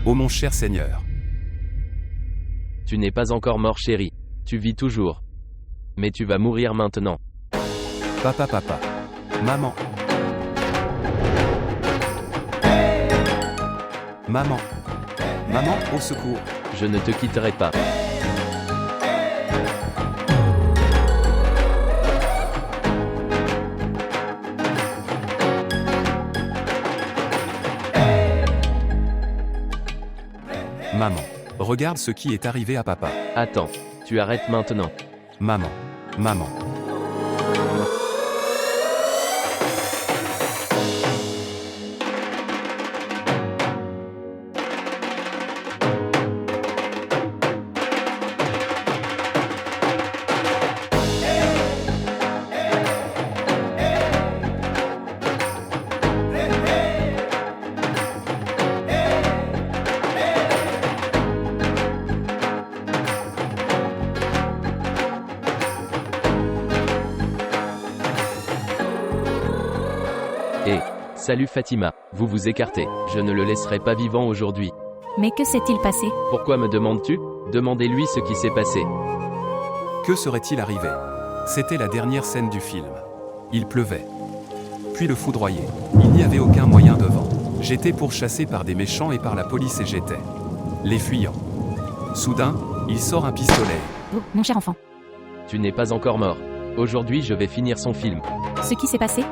ô mon cher Seigneur. Tu n'es pas encore mort, chérie. Tu vis toujours. Mais tu vas mourir maintenant. Papa. Maman. Maman. Maman, au secours. Je ne te quitterai pas. Maman. Regarde ce qui est arrivé à papa. Attends, tu arrêtes maintenant. Maman. Salut Fatima, vous vous écartez. Je ne le laisserai pas vivant aujourd'hui. Mais que s'est-il passé? Pourquoi me demandes-tu? Demandez-lui ce qui s'est passé. Que serait-il arrivé? C'était la dernière scène du film. Il pleuvait. Puis le foudroyait. Il n'y avait aucun moyen de vent. J'étais pourchassé par des méchants et par la police et j'étais les fuyants. Soudain, il sort un pistolet. Oh, mon cher enfant. Tu n'es pas encore mort. Aujourd'hui, je vais finir son film. Ce qui s'est passé?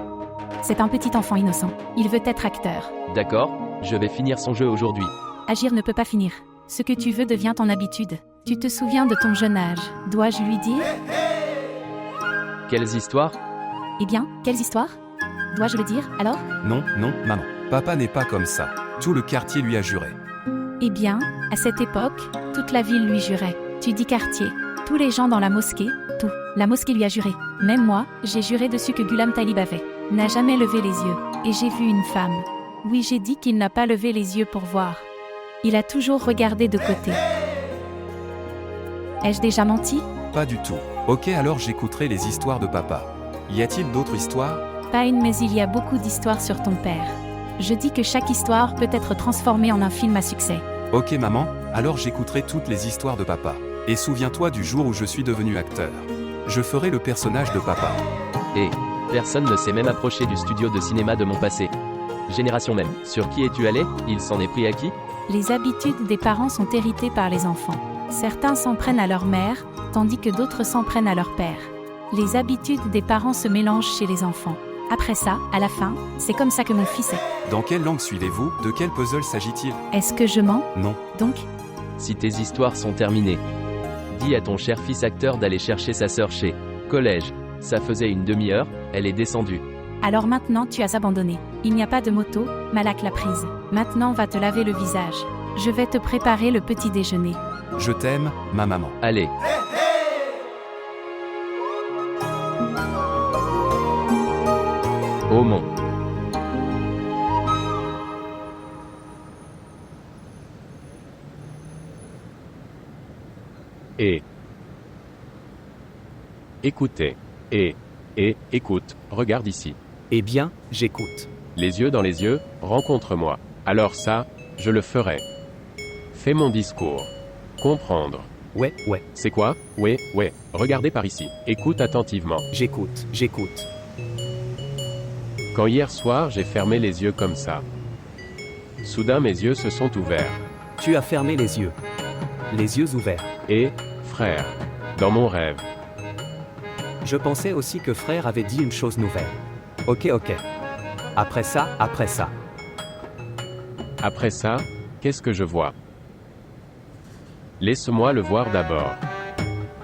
C'est un petit enfant innocent. Il veut être acteur. D'accord, je vais finir son jeu aujourd'hui. Agir ne peut pas finir. Ce que tu veux devient ton habitude. Tu te souviens de ton jeune âge. Dois-je lui dire? Quelles histoires? Eh bien, quelles histoires? Dois-je le dire, alors? Non, maman. Papa n'est pas comme ça. Tout le quartier lui a juré. Eh bien, à cette époque, toute la ville lui jurait. Tu dis quartier. Tous les gens dans la mosquée, tout. La mosquée lui a juré. Même moi, j'ai juré dessus que Ghulam Talib n'a jamais levé les yeux. Et j'ai vu une femme. Oui, j'ai dit qu'il n'a pas levé les yeux pour voir. Il a toujours regardé de côté. Ai-je déjà menti? Pas du tout. Ok, alors j'écouterai les histoires de papa. Y a-t-il d'autres histoires? Pas une, mais il y a beaucoup d'histoires sur ton père. Je dis que chaque histoire peut être transformée en un film à succès. Ok maman, alors j'écouterai toutes les histoires de papa. Et souviens-toi du jour où je suis devenu acteur. Je ferai le personnage de papa. Et personne ne s'est même approché du studio de cinéma de mon passé. Génération même. Sur qui es-tu allé? Il s'en est pris à qui? Les habitudes des parents sont héritées par les enfants. Certains s'en prennent à leur mère, tandis que d'autres s'en prennent à leur père. Les habitudes des parents se mélangent chez les enfants. Après ça, à la fin, c'est comme ça que mon fils est. Dans quelle langue suivez-vous? De quel puzzle s'agit-il? Est-ce que je mens? Non. Donc? Si tes histoires sont terminées, dis à ton cher fils acteur d'aller chercher sa sœur chez collège. Ça faisait une demi-heure, elle est descendue. Alors maintenant tu as abandonné. Il n'y a pas de moto, Malak l'a prise. Maintenant va te laver le visage. Je vais te préparer le petit déjeuner. Je t'aime, ma maman. Allez. Oh mon. Et écoutez. Écoute, regarde ici. Eh bien, j'écoute. Les yeux dans les yeux, rencontre-moi. Alors ça, je le ferai. Fais mon discours. Comprendre. Ouais. C'est quoi? Ouais. Regardez par ici. Écoute attentivement. J'écoute. Quand hier soir j'ai fermé les yeux comme ça. Soudain mes yeux se sont ouverts. Tu as fermé les yeux. Les yeux ouverts. Et, frère, dans mon rêve. Je pensais aussi que frère avait dit une chose nouvelle. Ok. Après ça. Après ça, qu'est-ce que je vois? Laisse-moi le voir d'abord.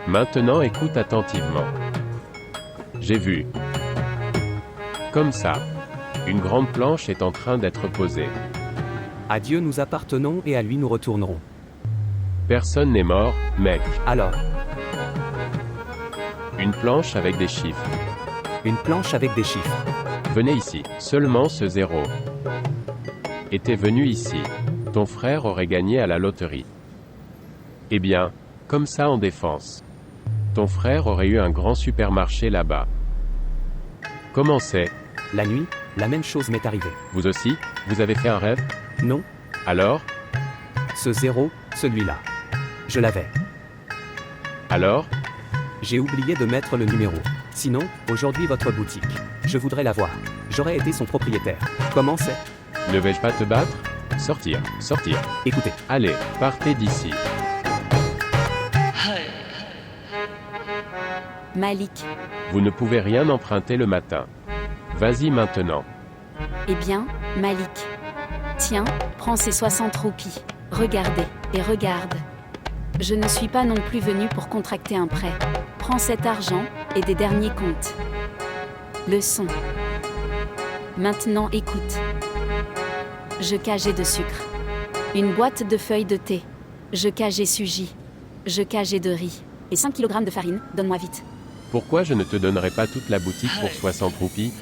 Maintenant écoute attentivement. J'ai vu. Comme ça. Une grande planche est en train d'être posée. À Dieu nous appartenons et à lui nous retournerons. Personne n'est mort, mec. Alors, Une planche avec des chiffres. une planche avec des chiffres. Venez ici. Seulement ce 0. Était venu ici. Ton frère aurait gagné à la loterie. Eh bien, comme ça en défense. Ton frère aurait eu un grand supermarché là-bas. Comment c'est? La nuit, la même chose m'est arrivée. Vous aussi? Vous avez fait un rêve? Non, Alors? Ce 0, celui-là. Je l'avais. Alors? J'ai oublié de mettre le numéro. Sinon, aujourd'hui votre boutique. Je voudrais la voir. J'aurais été son propriétaire. Comment c'est? Ne vais-je pas te battre? Sortir, sortir. Écoutez, Allez, partez d'ici. Malik. Vous ne pouvez rien emprunter le matin. Vas-y maintenant. Eh bien, Malik. Tiens, prends ces 60 roupies. Regardez, et regarde. Je ne suis pas non plus venu pour contracter un prêt. Prends cet argent, et des derniers comptes. Leçon. Maintenant écoute. Je cageais de sucre. Une boîte de feuilles de thé. Je cageais suji. Je cageais de riz. Et 5 kg de farine, donne-moi vite. Pourquoi je ne te donnerai pas toute la boutique pour 60 roupies?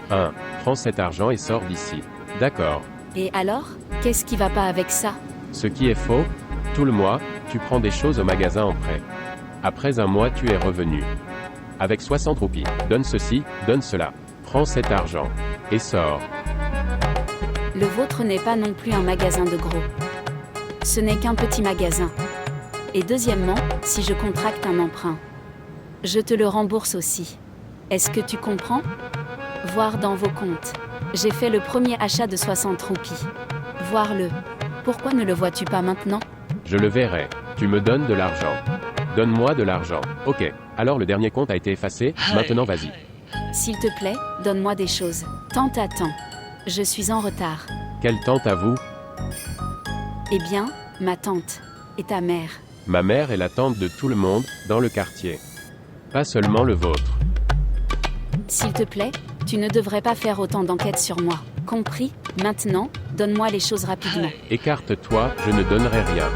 1. Prends cet argent et sors d'ici. D'accord. Et alors, qu'est-ce qui va pas avec ça? Ce qui est faux, tout le mois, tu prends des choses au magasin en prêt. Après un mois, tu es revenu. Avec 60 roupies, donne ceci, donne cela. Prends cet argent. Et sors. Le vôtre n'est pas non plus un magasin de gros. Ce n'est qu'un petit magasin. Et deuxièmement, si je contracte un emprunt, je te le rembourse aussi. Est-ce que tu comprends? Voir dans vos comptes. J'ai fait le premier achat de 60 roupies. Voir-le. Pourquoi ne le vois-tu pas maintenant? Je le verrai. Tu me donnes de l'argent. Donne-moi de l'argent. Ok. Alors le dernier compte a été effacé, maintenant vas-y. S'il te plaît, donne-moi des choses. Tant à temps. Je suis en retard. Quelle tante à vous? Eh bien, ma tante. Et ta mère. Ma mère est la tante de tout le monde, dans le quartier. Pas seulement le vôtre. S'il te plaît, tu ne devrais pas faire autant d'enquêtes sur moi. Compris? Maintenant, donne-moi les choses rapidement. Écarte-toi, je ne donnerai rien.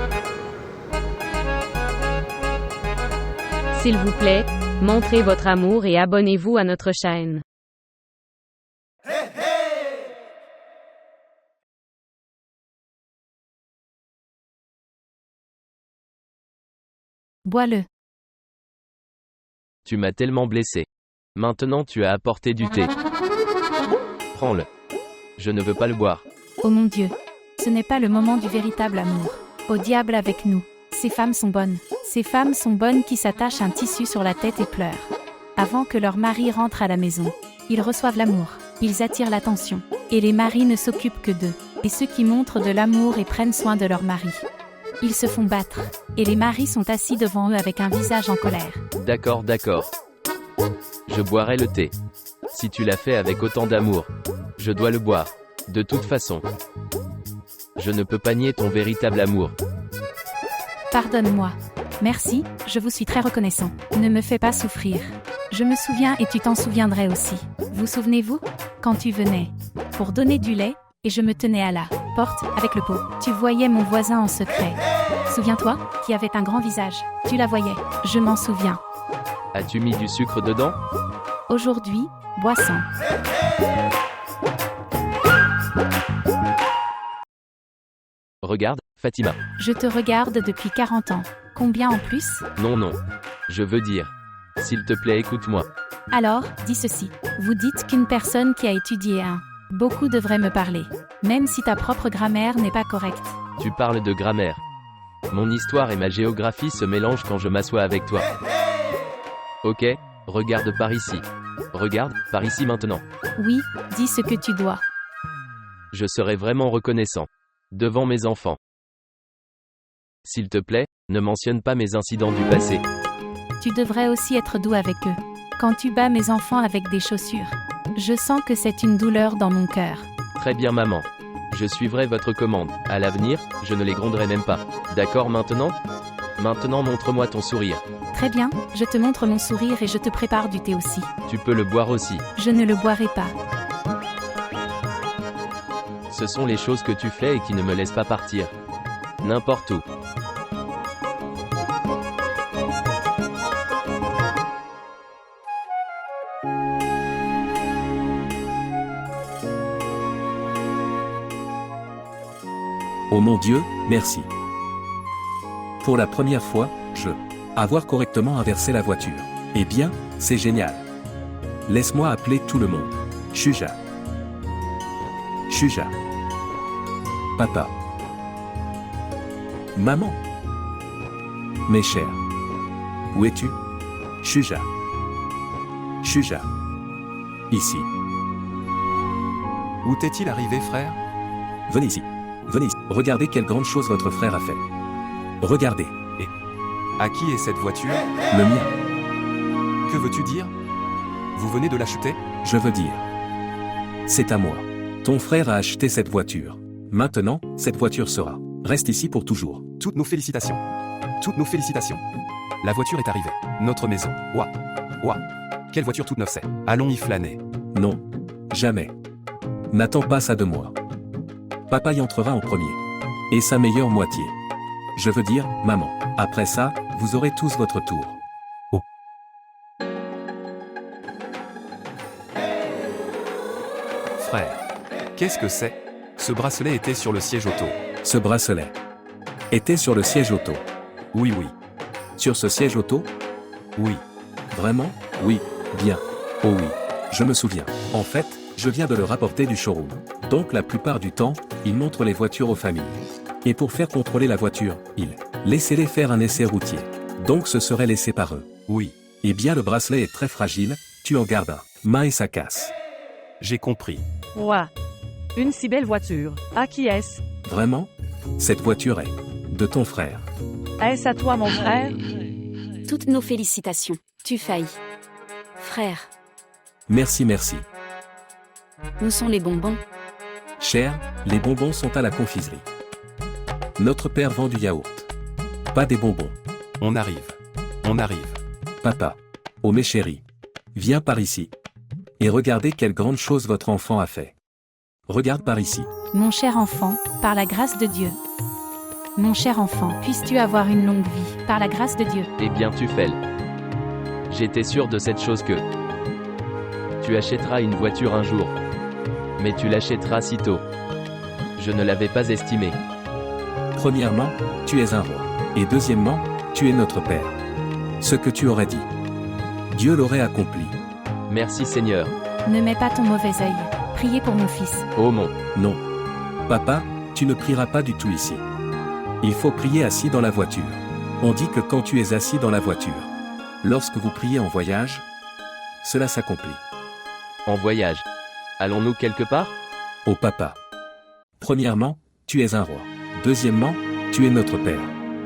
S'il vous plaît, montrez votre amour et abonnez-vous à notre chaîne. Bois-le. Tu m'as tellement blessé. Maintenant tu as apporté du thé. Prends-le. Je ne veux pas le boire. Oh mon Dieu. Ce n'est pas le moment du véritable amour. Au diable avec nous. Ces femmes sont bonnes. Ces femmes sont bonnes qui s'attachent un tissu sur la tête et pleurent. Avant que leur mari rentre à la maison. Ils reçoivent l'amour. Ils attirent l'attention. Et les maris ne s'occupent que d'eux. Et ceux qui montrent de l'amour et prennent soin de leur mari. Ils se font battre. Et les maris sont assis devant eux avec un visage en colère. D'accord, d'accord. Je boirai le thé. Si tu l'as fait avec autant d'amour, je dois le boire. De toute façon, je ne peux pas nier ton véritable amour. Pardonne-moi. Merci, je vous suis très reconnaissant. Ne me fais pas souffrir. Je me souviens et tu t'en souviendrais aussi. Vous souvenez-vous? Quand tu venais pour donner du lait, et je me tenais à la porte avec le pot. Tu voyais mon voisin en secret. Souviens-toi, qui avait un grand visage. Tu la voyais. Je m'en souviens. As-tu mis du sucre dedans? Aujourd'hui, boisson. Regarde, Fatima. Je te regarde depuis 40 ans. Combien en plus? Non, non. Je veux dire. S'il te plaît, écoute-moi. Alors, dis ceci. Vous dites qu'une personne qui a étudié beaucoup devrait me parler. Même si ta propre grammaire n'est pas correcte. Tu parles de grammaire. Mon histoire et ma géographie se mélangent quand je m'assois avec toi. Ok, regarde par ici. Regarde, par ici maintenant. Oui, dis ce que tu dois. Je serai vraiment reconnaissant. Devant mes enfants. S'il te plaît, ne mentionne pas mes incidents du passé. Tu devrais aussi être doux avec eux. Quand tu bats mes enfants avec des chaussures. Je sens que c'est une douleur dans mon cœur. Très bien maman. Je suivrai votre commande. À l'avenir, je ne les gronderai même pas. D'accord maintenant? Maintenant montre-moi ton sourire. Très bien, je te montre mon sourire et je te prépare du thé aussi. Tu peux le boire aussi. Je ne le boirai pas. Ce sont les choses que tu fais et qui ne me laissent pas partir. N'importe où. Oh mon Dieu, merci. Pour la première fois, avoir correctement inversé la voiture. Eh bien, c'est génial. Laisse-moi appeler tout le monde. Shuja. Shuja. Papa. Maman. Mes chers. Où es-tu? Shuja. Shuja. Ici. Où t'est-il arrivé, frère? Venez ici. Venez ici. Regardez quelle grande chose votre frère a fait. Regardez. À qui est cette voiture? Le mien. Que veux-tu dire? Vous venez de l'acheter? Je veux dire. C'est à moi. Ton frère a acheté cette voiture. Maintenant, cette voiture sera. Reste ici pour toujours. Toutes nos félicitations. Toutes nos félicitations. La voiture est arrivée. Notre maison. Ouah. Ouah. Quelle voiture toute neuve c'est. Allons y flâner. Non. Jamais. N'attends pas ça de moi. Papa y entrera en premier. Et sa meilleure moitié. Je veux dire, maman. Après ça, vous aurez tous votre tour. Frère. Qu'est-ce que c'est? Ce bracelet était sur le siège auto. Ce bracelet était sur le siège auto. Oui, oui. Sur ce siège auto? Oui. Vraiment? Oui. Bien. Oh oui. Je me souviens. En fait, je viens de le rapporter du showroom. Donc la plupart du temps, ils montrent les voitures aux familles. Et pour faire contrôler la voiture, laissez-les faire un essai routier. Donc ce serait laissé par eux. Oui. Eh bien le bracelet est très fragile, tu en gardes un. Main et ça casse. J'ai compris. Ouah. Une si belle voiture. À qui est-ce? Vraiment? Cette voiture est de ton frère. Est-ce à toi, mon frère? Toutes nos félicitations. Tu faillis. Frère, Merci, merci. où sont les bonbons? Cher, les bonbons sont à la confiserie. Notre père vend du yaourt. Pas des bonbons. On arrive. On arrive. Papa. Oh mes chéris. Viens par ici. Et regardez quelle grande chose votre enfant a fait. Regarde par ici. Mon cher enfant, par la grâce de Dieu. Mon cher enfant, puisses-tu avoir une longue vie, par la grâce de Dieu. Eh bien tu fais. J'étais sûr de cette chose que tu achèteras une voiture un jour. Mais tu l'achèteras si tôt. Je ne l'avais pas estimé. Premièrement, tu es un roi. Et deuxièmement, tu es notre père. Ce que tu aurais dit, Dieu l'aurait accompli. Merci Seigneur. Ne mets pas ton mauvais œil. Priez pour mon fils. Oh mon. Non. Papa, tu ne prieras pas du tout ici. Il faut prier assis dans la voiture. On dit que quand tu es assis dans la voiture, lorsque vous priez en voyage, cela s'accomplit. En voyage. Allons-nous quelque part? Oh papa. Premièrement, tu es un roi. Deuxièmement, tu es notre père.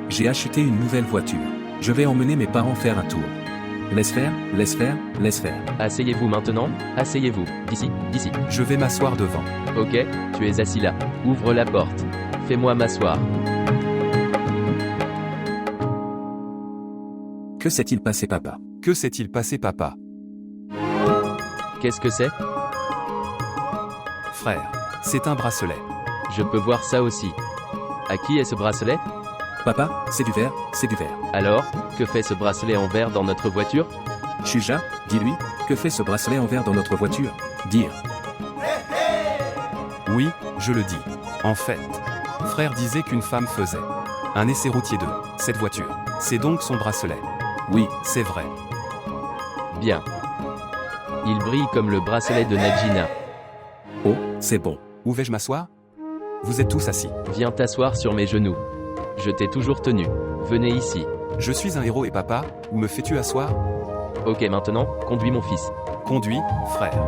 J'ai acheté une nouvelle voiture. Je vais emmener mes parents faire un tour. Laisse faire, laisse faire, laisse faire. Asseyez-vous maintenant. Asseyez-vous. D'ici, d'ici. Je vais m'asseoir devant. Ok, tu es assis là. Ouvre la porte. Fais-moi m'asseoir. Que s'est-il passé, papa? Que s'est-il passé, papa? Qu'est-ce que c'est? Frère, c'est un bracelet. Je peux voir ça aussi. À qui est ce bracelet? Papa, c'est du verre, c'est du verre. Alors, que fait ce bracelet en verre dans notre voiture? Shuja, dis-lui, que fait ce bracelet en verre dans notre voiture? Dire. Oui, je le dis. En fait, frère disait qu'une femme faisait un essai routier de cette voiture. C'est donc son bracelet. Oui, C'est vrai. Bien. Il brille comme le bracelet de Najina. oh, c'est bon. Où vais-je m'asseoir? Vous êtes tous assis. Viens t'asseoir sur mes genoux. Je t'ai toujours tenu. Venez ici. Je suis un héros et papa, où me fais-tu asseoir? Ok, maintenant, conduis mon fils. Conduis, frère.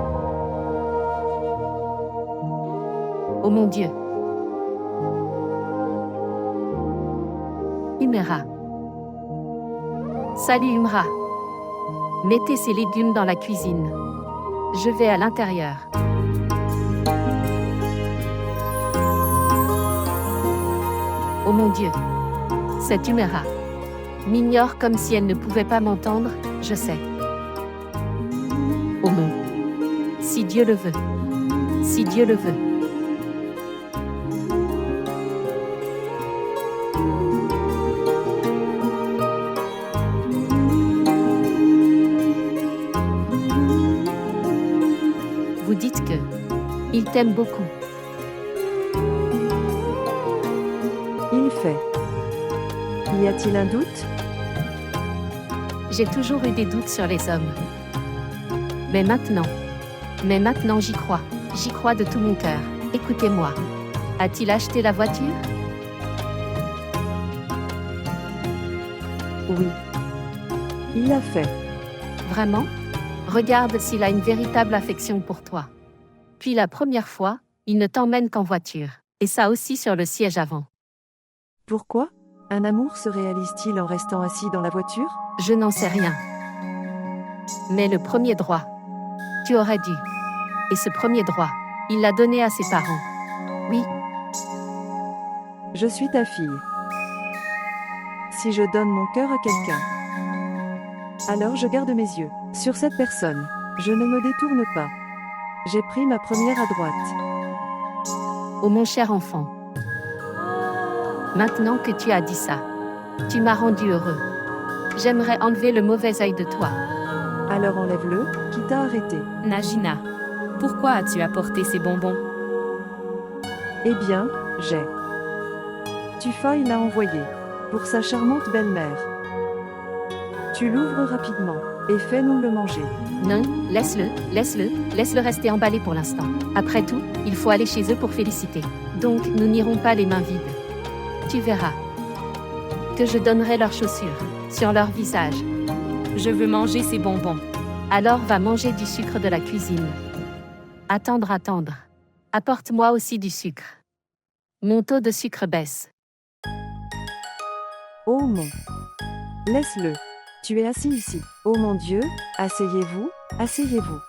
Oh mon Dieu. Umera. Salut Umra. Mettez ces légumes dans la cuisine. Je vais à l'intérieur. Oh mon Dieu. Cette Umera m'ignore comme si elle ne pouvait pas m'entendre, je sais. Oh mon. Si Dieu le veut. Si Dieu le veut. Vous dites que il t'aime beaucoup. Il fait. Y a-t-il un doute? J'ai toujours eu des doutes sur les hommes. Mais maintenant j'y crois. J'y crois de tout mon cœur. Écoutez-moi. A-t-il acheté la voiture? Oui. Il l'a fait. Vraiment? Regarde s'il a une véritable affection pour toi. Puis la première fois, il ne t'emmène qu'en voiture. Et ça aussi sur le siège avant. Pourquoi? Un amour se réalise-t-il en restant assis dans la voiture? Je n'en sais rien. Mais le premier droit, tu aurais dû. Et ce premier droit, il l'a donné à ses parents. Oui, Je suis ta fille. Si je donne mon cœur à quelqu'un, alors je garde mes yeux sur cette personne. Je ne me détourne pas. J'ai pris ma première à droite. oh mon cher enfant. Maintenant que tu as dit ça, tu m'as rendu heureux. J'aimerais enlever le mauvais œil de toi. Alors enlève-le, qui t'a arrêté. Najina, pourquoi as-tu apporté ces bonbons? Eh bien, j'ai. Tufaï l'a envoyé. Pour sa charmante belle-mère. Tu l'ouvres rapidement, et fais-nous le manger. Non, laisse-le rester emballé pour l'instant. Après tout, il faut aller chez eux pour féliciter. Donc, nous n'irons pas les mains vides. Tu verras que je donnerai leurs chaussures sur leur visage. Je veux manger ces bonbons. Alors va manger du sucre de la cuisine. Attendre. Apporte-moi aussi du sucre. Mon taux de sucre baisse. Oh mon. Laisse-le. Tu es assis ici. Oh mon Dieu, asseyez-vous, asseyez-vous.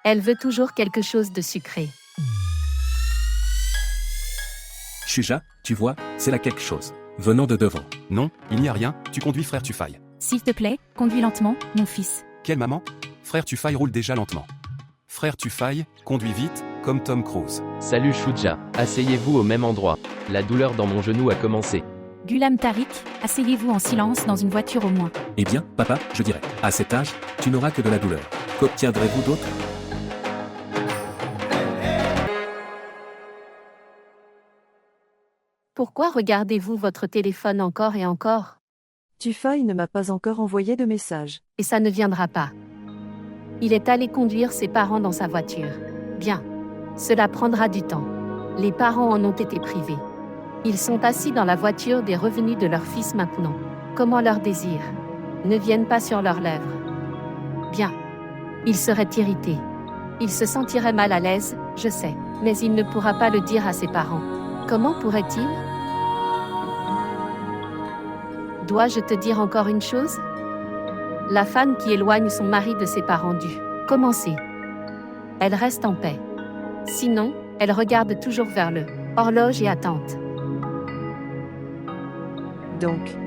Elle veut toujours quelque chose de sucré. Shuja, tu vois, c'est là quelque chose. Venant de devant. Non, il n'y a rien, tu conduis frère Tufaï. S'il te plaît, conduis lentement, mon fils. Quelle maman? Frère Tufaï roule déjà lentement. Frère Tufaï, conduis vite, comme Tom Cruise. Salut Shuja, asseyez-vous au même endroit. La douleur dans mon genou a commencé. Ghulam Tariq, asseyez-vous en silence dans une voiture au moins. Eh bien, papa, je dirais, à cet âge, tu n'auras que de la douleur. Qu'obtiendrez-vous d'autre? Pourquoi regardez-vous votre téléphone encore et encore? Tufaï ne m'a pas encore envoyé de message. Et ça ne viendra pas. Il est allé conduire ses parents dans sa voiture. Bien. Cela prendra du temps. Les parents en ont été privés. Ils sont assis dans la voiture des revenus de leur fils maintenant. Comment leurs désirs ne viennent pas sur leurs lèvres. Bien. Il serait irrité. Il se sentirait mal à l'aise, je sais, mais il ne pourra pas le dire à ses parents. Comment pourrait-il? Dois-je te dire encore une chose? La femme qui éloigne son mari de ses parents dut commencer. Elle reste en paix. Sinon, elle regarde toujours vers le horloge et attente. Donc,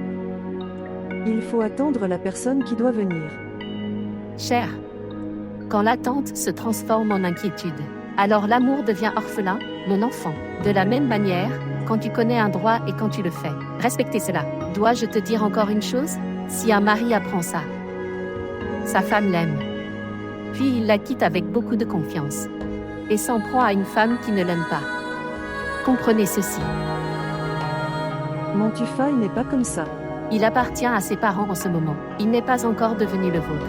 il faut attendre la personne qui doit venir. Cher, quand l'attente se transforme en inquiétude, alors l'amour devient orphelin, mon enfant. De la même manière, quand tu connais un droit et quand tu le fais, respectez cela. Dois-je te dire encore une chose? Si un mari apprend ça, sa femme l'aime. Puis il la quitte avec beaucoup de confiance. Et s'en prend à une femme qui ne l'aime pas. Comprenez ceci. Mon Tufaï n'est pas comme ça. Il appartient à ses parents en ce moment. Il n'est pas encore devenu le vôtre.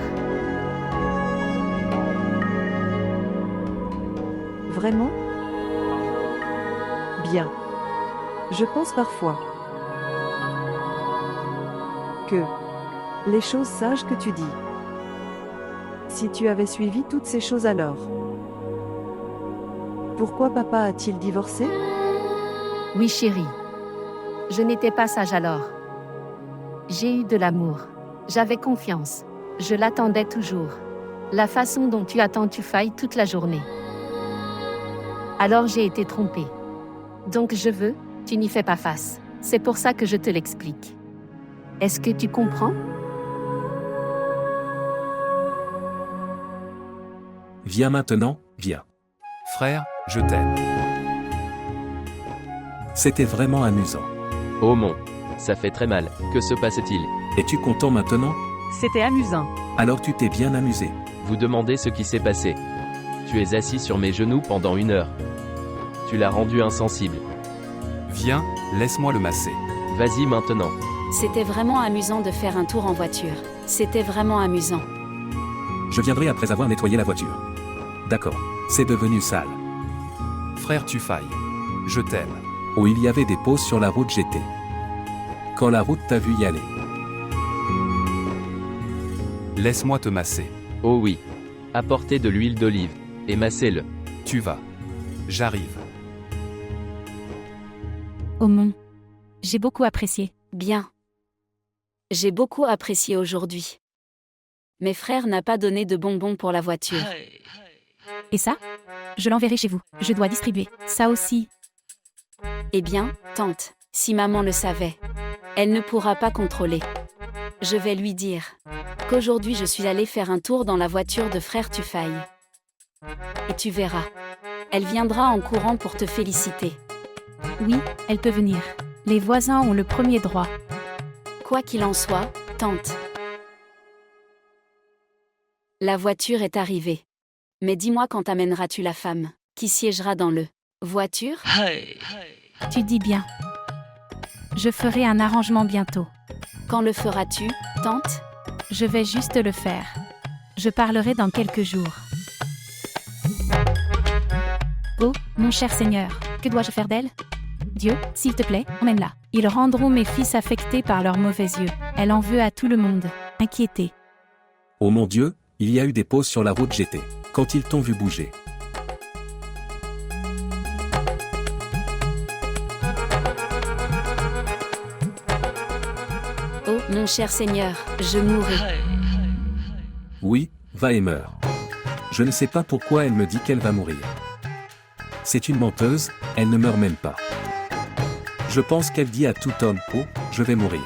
Vraiment? Bien. Je pense parfois que les choses sages que tu dis. Si tu avais suivi toutes ces choses alors. Pourquoi papa a-t-il divorcé? Oui chérie. Je n'étais pas sage alors. J'ai eu de l'amour. J'avais confiance. Je l'attendais toujours. La façon dont tu attends Tufaï toute la journée. Alors j'ai été trompée. Donc je veux, tu n'y fais pas face. C'est pour ça que je te l'explique. Est-ce que tu comprends? Viens maintenant, viens. Frère, je t'aime. C'était vraiment amusant. Oh mon, ça fait très mal. Que se passe-t-il? Es-tu content maintenant? C'était amusant. Alors tu t'es bien amusé. Vous demandez ce qui s'est passé. Tu es assis sur mes genoux pendant 1 heure. Tu l'as rendu insensible. Viens, laisse-moi le masser. Vas-y maintenant. C'était vraiment amusant de faire un tour en voiture. C'était vraiment amusant. Je viendrai après avoir nettoyé la voiture. D'accord, c'est devenu sale. Frère Tufaï, je t'aime. Où il y avait des pauses sur la route j'étais. quand la route t'a vu y aller. Laisse-moi te masser. Oh oui. Apportez de l'huile d'olive. Et massez-le. Tu vas. J'arrive. Aumont. J'ai beaucoup apprécié. Bien. J'ai beaucoup apprécié aujourd'hui. Mes frères n'ont pas donné de bonbons pour la voiture. Et ça? Je l'enverrai chez vous. Je dois distribuer. Ça aussi. Eh bien, tante, si maman le savait, elle ne pourra pas contrôler. Je vais lui dire qu'aujourd'hui je suis allée faire un tour dans la voiture de frère Tufaille. Et tu verras. Elle viendra en courant pour te féliciter. Oui, elle peut venir. Les voisins ont le premier droit. Quoi qu'il en soit, tante. La voiture est arrivée. Mais dis-moi quand amèneras-tu la femme qui siégera dans le voiture? Tu dis bien. Je ferai un arrangement bientôt. Quand le feras-tu, tante? Je vais juste le faire. Je parlerai dans quelques jours. Oh, mon cher Seigneur, que dois-je faire d'elle? Dieu, s'il te plaît, emmène-la. Ils rendront mes fils affectés par leurs mauvais yeux. Elle en veut à tout le monde. Inquiété. Oh mon Dieu, il y a eu des pauses sur la route GT. Quand ils t'ont vu bouger. Oh, mon cher Seigneur, je mourrai. Oui, va et meurs. Je ne sais pas pourquoi elle me dit qu'elle va mourir. C'est une menteuse, elle ne meurt même pas. Je pense qu'elle dit à tout homme, oh, je vais mourir.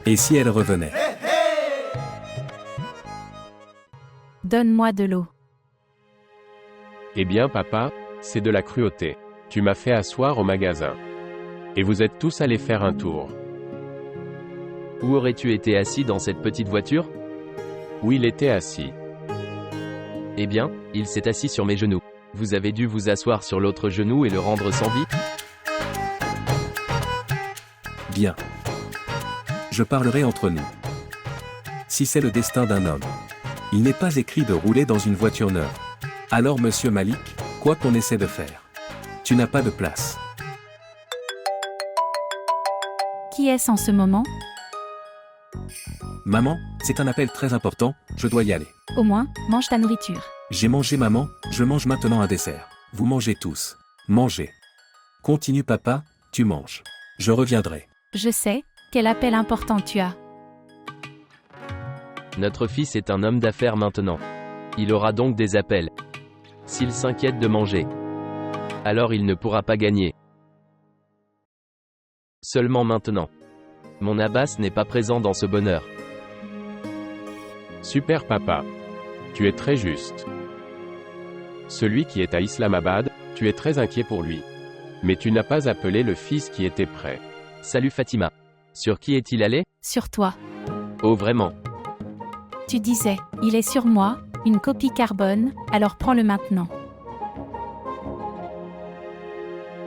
Et si elle revenait? Donne-moi de l'eau. Eh bien papa, c'est de la cruauté. Tu m'as fait asseoir au magasin. Et vous êtes tous allés faire un tour. Où aurais-tu été assis dans cette petite voiture? Où il était assis. Eh bien, il s'est assis sur mes genoux. Vous avez dû vous asseoir sur l'autre genou et le rendre sans vie? Bien. Je parlerai entre nous. Si c'est le destin d'un homme, il n'est pas écrit de rouler dans une voiture neuve. Alors monsieur Malik, quoi qu'on essaie de faire, tu n'as pas de place. Qui est-ce en ce moment? Maman, c'est un appel très important, je dois y aller. Au moins, mange ta nourriture. J'ai mangé maman, je mange maintenant un dessert. Vous mangez tous. Mangez. Continue papa, tu manges. Je reviendrai. Je sais, quel appel important tu as. Notre fils est un homme d'affaires maintenant. Il aura donc des appels. S'il s'inquiète de manger, alors il ne pourra pas gagner. Seulement maintenant. Mon Abbas n'est pas présent dans ce bonheur. Super papa. Tu es très juste. Celui qui est à Islamabad, tu es très inquiet pour lui. Mais tu n'as pas appelé le fils qui était prêt. Salut Fatima. Sur qui est-il allé? Sur toi. Oh vraiment? Tu disais, il est sur moi, une copie carbone, alors prends-le maintenant.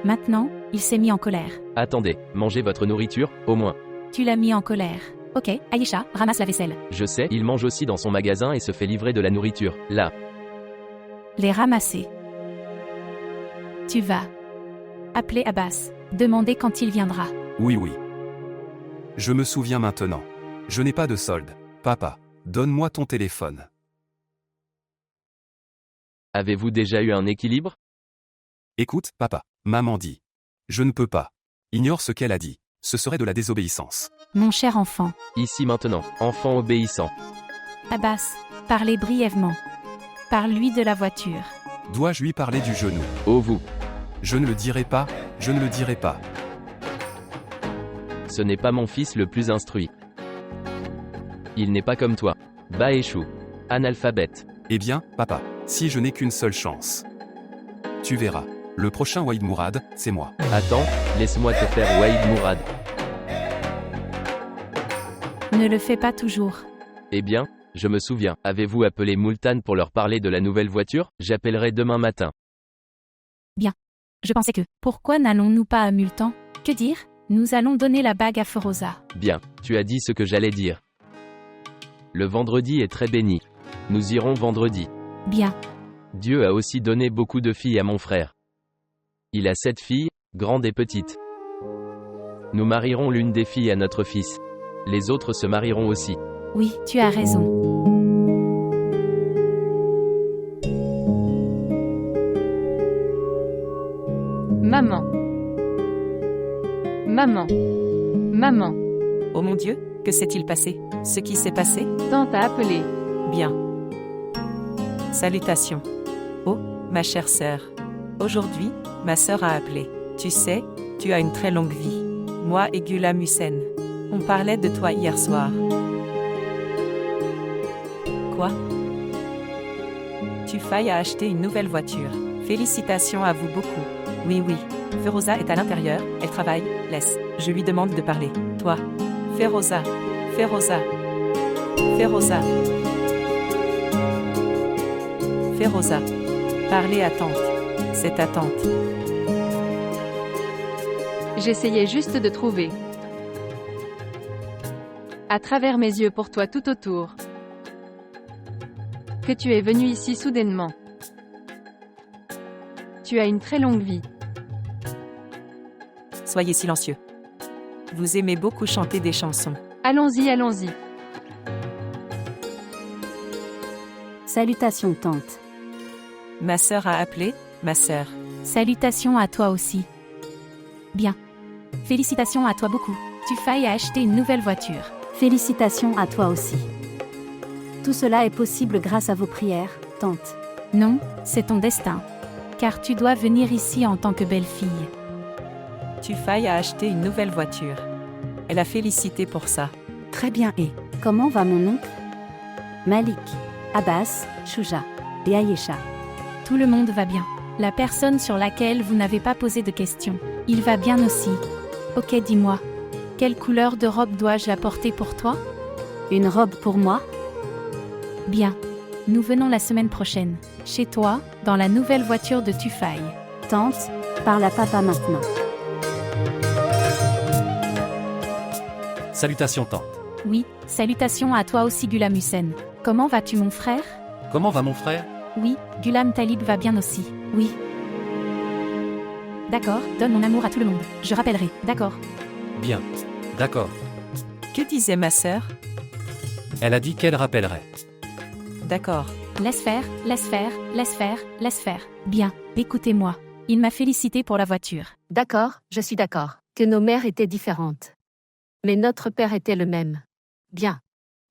Maintenant, il s'est mis en colère. Attendez, mangez votre nourriture, au moins. Tu l'as mis en colère. Ok, Aïcha, ramasse la vaisselle. Je sais, il mange aussi dans son magasin et se fait livrer de la nourriture, là. Les ramasser. Tu vas appeler Abbas, demander quand il viendra. Oui, oui. Je me souviens maintenant. Je n'ai pas de solde. Papa, donne-moi ton téléphone. Avez-vous déjà eu un équilibre? Écoute, papa, maman dit. Je ne peux pas. Ignore ce qu'elle a dit. Ce serait de la désobéissance. Mon cher enfant. Ici maintenant, enfant obéissant. Abbas, parlez brièvement. Parle-lui de la voiture. Dois-je lui parler du genou? Oh vous. Je ne le dirai pas, je ne le dirai pas. Ce n'est pas mon fils le plus instruit. Il n'est pas comme toi. Baéchou. Analphabète. Eh bien, papa, si je n'ai qu'une seule chance. Tu verras. Le prochain Waïd Mourad, c'est moi. Attends, laisse-moi te faire Waïd Mourad. Ne le fais pas toujours. Eh bien, je me souviens. Avez-vous appelé Moultan pour leur parler de la nouvelle voiture? J'appellerai demain matin. Bien. Je pensais que, pourquoi n'allons-nous pas à Multan? Que dire? Nous allons donner la bague à Feroza. Bien, tu as dit ce que j'allais dire. Le vendredi est très béni. Nous irons vendredi. Bien. Dieu a aussi donné beaucoup de filles à mon frère. Il a 7 filles, grandes et petites. Nous marierons l'une des filles à notre fils. Les autres se marieront aussi. Oui, tu as raison. Maman. Maman. Maman. Oh mon Dieu, que s'est-il passé? Ce qui s'est passé? Tante a appelé. Bien. Salutations. Oh, ma chère sœur. Aujourd'hui, ma sœur a appelé. Tu sais, tu as une très longue vie. Moi et Ghulam Hussein. On parlait de toi hier soir. Quoi? Tufai a acheté une nouvelle voiture. Félicitations à vous beaucoup. Oui, oui. Feroza est à l'intérieur, elle travaille, laisse. Je lui demande de parler. Toi. Feroza. Feroza. Feroza. Feroza. Parlez à tante. C'est ta tante. J'essayais juste de trouver. À travers mes yeux pour toi tout autour. Que tu es venu ici soudainement. Tu as une très longue vie. Soyez silencieux. Vous aimez beaucoup chanter des chansons. Allons-y, allons-y. Salutations tante. Ma sœur a appelé, ma sœur. Salutations à toi aussi. Bien. Félicitations à toi beaucoup. Tufai a acheté une nouvelle voiture. Félicitations à toi aussi. Tout cela est possible grâce à vos prières, tante. Non, c'est ton destin. Car tu dois venir ici en tant que belle-fille. Tufai a acheté une nouvelle voiture. Elle a félicité pour ça. Très bien et comment va mon oncle? Malik, Abbas, Shuja et Ayesha. Tout le monde va bien. La personne sur laquelle vous n'avez pas posé de questions. Il va bien aussi. Ok, dis-moi. Quelle couleur de robe dois-je apporter pour toi? Une robe pour moi? Bien. Nous venons la semaine prochaine. Chez toi, dans la nouvelle voiture de Tufai. Tante, parle à papa maintenant. Salutations tante. Oui, salutations à toi aussi Ghulam Hussein. Comment vas-tu mon frère? Comment va mon frère? Oui, Ghulam Talib va bien aussi. Oui. D'accord, donne mon amour à tout le monde. Je rappellerai, d'accord. Bien. D'accord. Que disait ma sœur? Elle a dit qu'elle rappellerait. D'accord. Laisse faire, laisse faire, laisse faire, laisse faire. Bien, écoutez-moi. Il m'a félicité pour la voiture. D'accord, je suis d'accord. Que nos mères étaient différentes. Mais notre père était le même. Bien.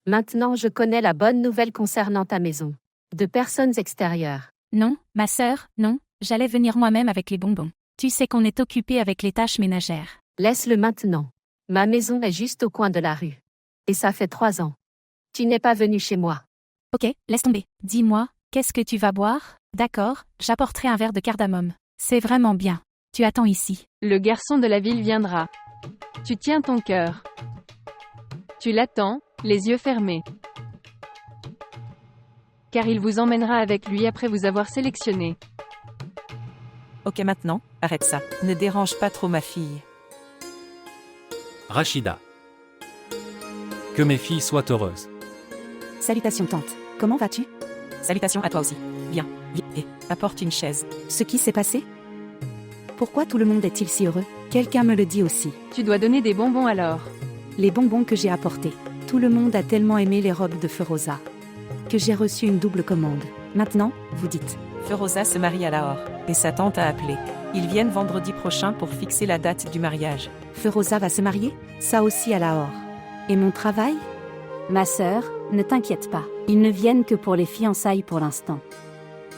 Maintenant je connais la bonne nouvelle concernant ta maison. De personnes extérieures. Non, ma sœur, non, j'allais venir moi-même avec les bonbons. Tu sais qu'on est occupé avec les tâches ménagères. Laisse-le maintenant. Ma maison est juste au coin de la rue. Et ça fait 3 ans. Tu n'es pas venu chez moi. Ok, laisse tomber. Dis-moi, qu'est-ce que tu vas boire? D'accord, j'apporterai un verre de cardamome. C'est vraiment bien. Tu attends ici. Le garçon de la ville viendra. Tu tiens ton cœur. Tu l'attends, les yeux fermés. Car il vous emmènera avec lui après vous avoir sélectionné. Ok maintenant, arrête ça. Ne dérange pas trop ma fille. Rachida. Que mes filles soient heureuses. Salutations tante. Comment vas-tu? Salutations à toi aussi. Viens, viens et apporte une chaise. Ce qui s'est passé? Pourquoi tout le monde est-il si heureux? Quelqu'un me le dit aussi. Tu dois donner des bonbons alors. Les bonbons que j'ai apportés. Tout le monde a tellement aimé les robes de Feroza que j'ai reçu une double commande. Maintenant, vous dites. Feroza se marie à Lahore et sa tante a appelé. Ils viennent vendredi prochain pour fixer la date du mariage. Feroza va se marier? Ça aussi à Lahore. Et mon travail? Ma sœur, ne t'inquiète pas. Ils ne viennent que pour les fiançailles pour l'instant.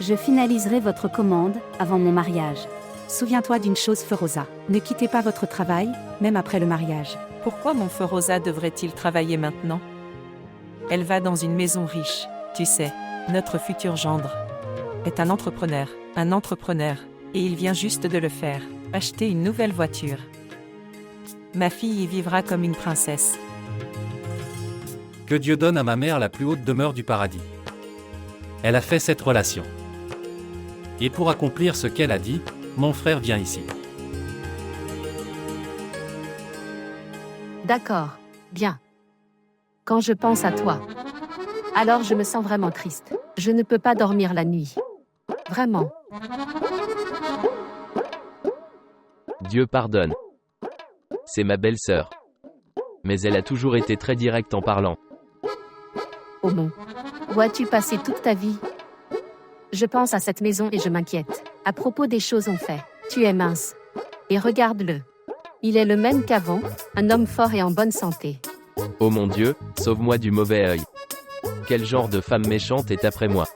Je finaliserai votre commande avant mon mariage. Souviens-toi d'une chose Feroza. Ne quittez pas votre travail, même après le mariage. Pourquoi mon Feroza devrait-il travailler maintenant? Elle va dans une maison riche. Tu sais, notre futur gendre est un entrepreneur, et il vient juste de le faire, acheter une nouvelle voiture. Ma fille y vivra comme une princesse. Que Dieu donne à ma mère la plus haute demeure du paradis. Elle a fait cette relation. Et pour accomplir ce qu'elle a dit, mon frère vient ici. D'accord, bien. Quand je pense à toi, alors je me sens vraiment triste. Je ne peux pas dormir la nuit. Vraiment. Dieu pardonne. C'est ma belle-sœur. Mais elle a toujours été très directe en parlant. Aumont. Où as-tu passé toute ta vie? Je pense à cette maison et je m'inquiète. À propos des choses en fait. Tu es mince. Et regarde-le. Il est le même qu'avant, un homme fort et en bonne santé. Oh mon Dieu, sauve-moi du mauvais œil. Quel genre de femme méchante est après moi?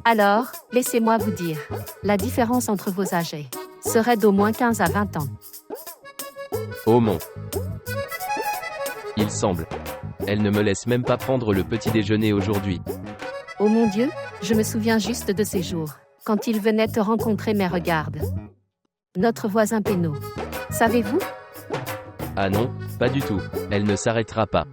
Alors, laissez-moi vous dire. La différence entre vos âges serait d'au moins 15 à 20 ans. Oh mon. Il semble. Elle ne me laisse même pas prendre le petit déjeuner aujourd'hui. Oh mon Dieu, je me souviens juste de ces jours, quand il venait te rencontrer mais regarde. Notre voisin Pénaud. Savez-vous? Ah non, pas du tout. Elle ne s'arrêtera pas.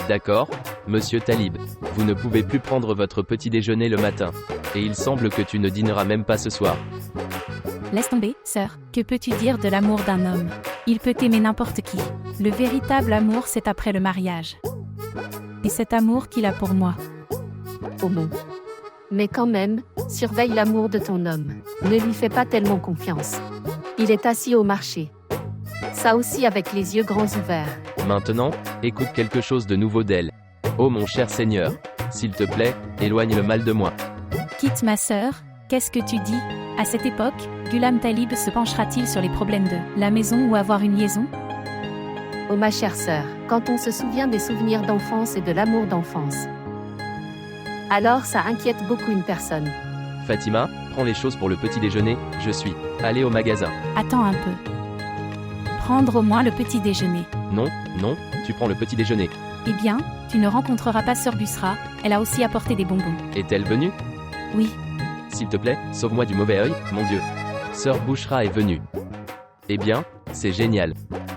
D'accord, monsieur Talib. Vous ne pouvez plus prendre votre petit déjeuner le matin. Et il semble que tu ne dîneras même pas ce soir. Laisse tomber, sœur. Que peux-tu dire de l'amour d'un homme? Il peut aimer n'importe qui. Le véritable amour, c'est après le mariage. Et cet amour qu'il a pour moi. Aumont. Mais quand même, surveille l'amour de ton homme. Ne lui fais pas tellement confiance. Il est assis au marché. Ça aussi avec les yeux grands ouverts. Maintenant, écoute quelque chose de nouveau d'elle. Oh mon cher Seigneur, s'il te plaît, éloigne le mal de moi. Quitte ma sœur, qu'est-ce que tu dis? À cette époque, Ghulam Talib se penchera-t-il sur les problèmes de la maison ou avoir une liaison? Oh ma chère sœur, quand on se souvient des souvenirs d'enfance et de l'amour d'enfance, alors ça inquiète beaucoup une personne. Fatima, prends les choses pour le petit déjeuner, je suis allé au magasin. Attends un peu. Prendre au moins le petit déjeuner. Non, non, tu prends le petit déjeuner. Eh bien, tu ne rencontreras pas sœur Busra, elle a aussi apporté des bonbons. Est-elle venue? Oui. S'il te plaît, sauve-moi du mauvais œil, mon Dieu. Sœur Bouchra est venue. Eh bien, c'est génial.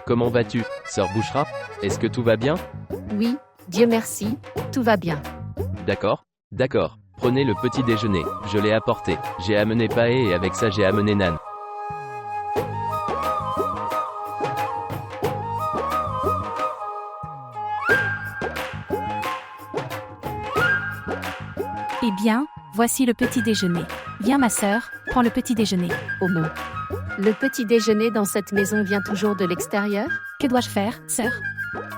Comment vas-tu, sœur Bouchra? Est-ce que tout va bien? Oui, Dieu merci, tout va bien. D'accord, d'accord. Prenez le petit déjeuner, je l'ai apporté. J'ai amené Paé et avec ça j'ai amené Nan. Eh bien, voici le petit déjeuner. Viens ma sœur, prends le petit déjeuner. Aumont. Le petit déjeuner dans cette maison vient toujours de l'extérieur? Que dois-je faire, sœur?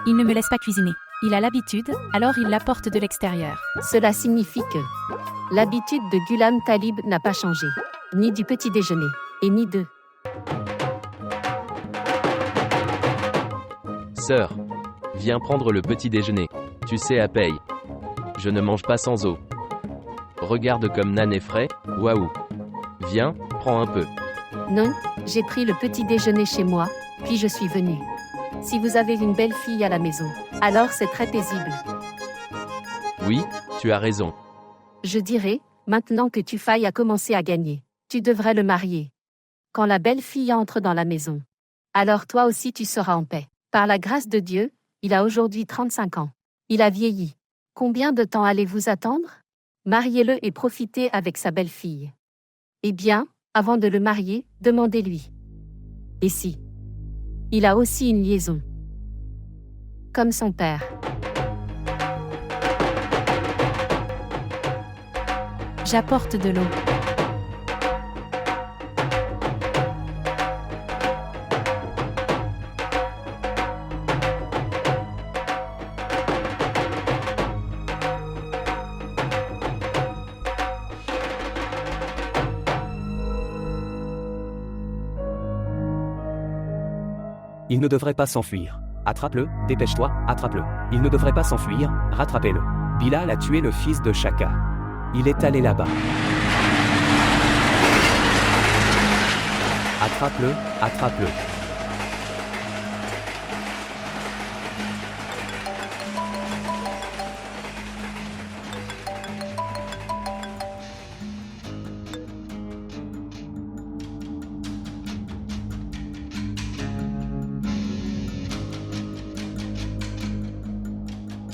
Il ne me laisse pas cuisiner. Il a l'habitude, alors il l'apporte de l'extérieur. Cela signifie que l'habitude de Ghulam Talib n'a pas changé. Ni du petit déjeuner, et ni de... Sœur, viens prendre le petit déjeuner. Tu sais à paye. Je ne mange pas sans eau. Regarde comme Nan est frais, waouh. Viens, prends un peu. Non, j'ai pris le petit déjeuner chez moi, puis je suis venue. Si vous avez une belle fille à la maison, alors c'est très paisible. Oui, tu as raison. Je dirais, maintenant que tu failles à commencer à gagner, tu devrais le marier. Quand la belle fille entre dans la maison, alors toi aussi tu seras en paix. Par la grâce de Dieu, il a aujourd'hui 35 ans. Il a vieilli. Combien de temps allez-vous attendre? Mariez-le et profitez avec sa belle-fille. Eh bien, avant de le marier, demandez-lui. Et si il a aussi une liaison, comme son père. J'apporte de l'eau. Il ne devrait pas s'enfuir. Attrape-le, dépêche-toi, attrape-le. Il ne devrait pas s'enfuir, rattrapez-le. Bilal a tué le fils de Shaka. Il est allé là-bas. Attrape-le, attrape-le.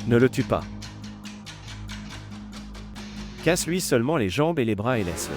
Ne le tue pas. Casse-lui seulement les jambes et les bras et laisse-le.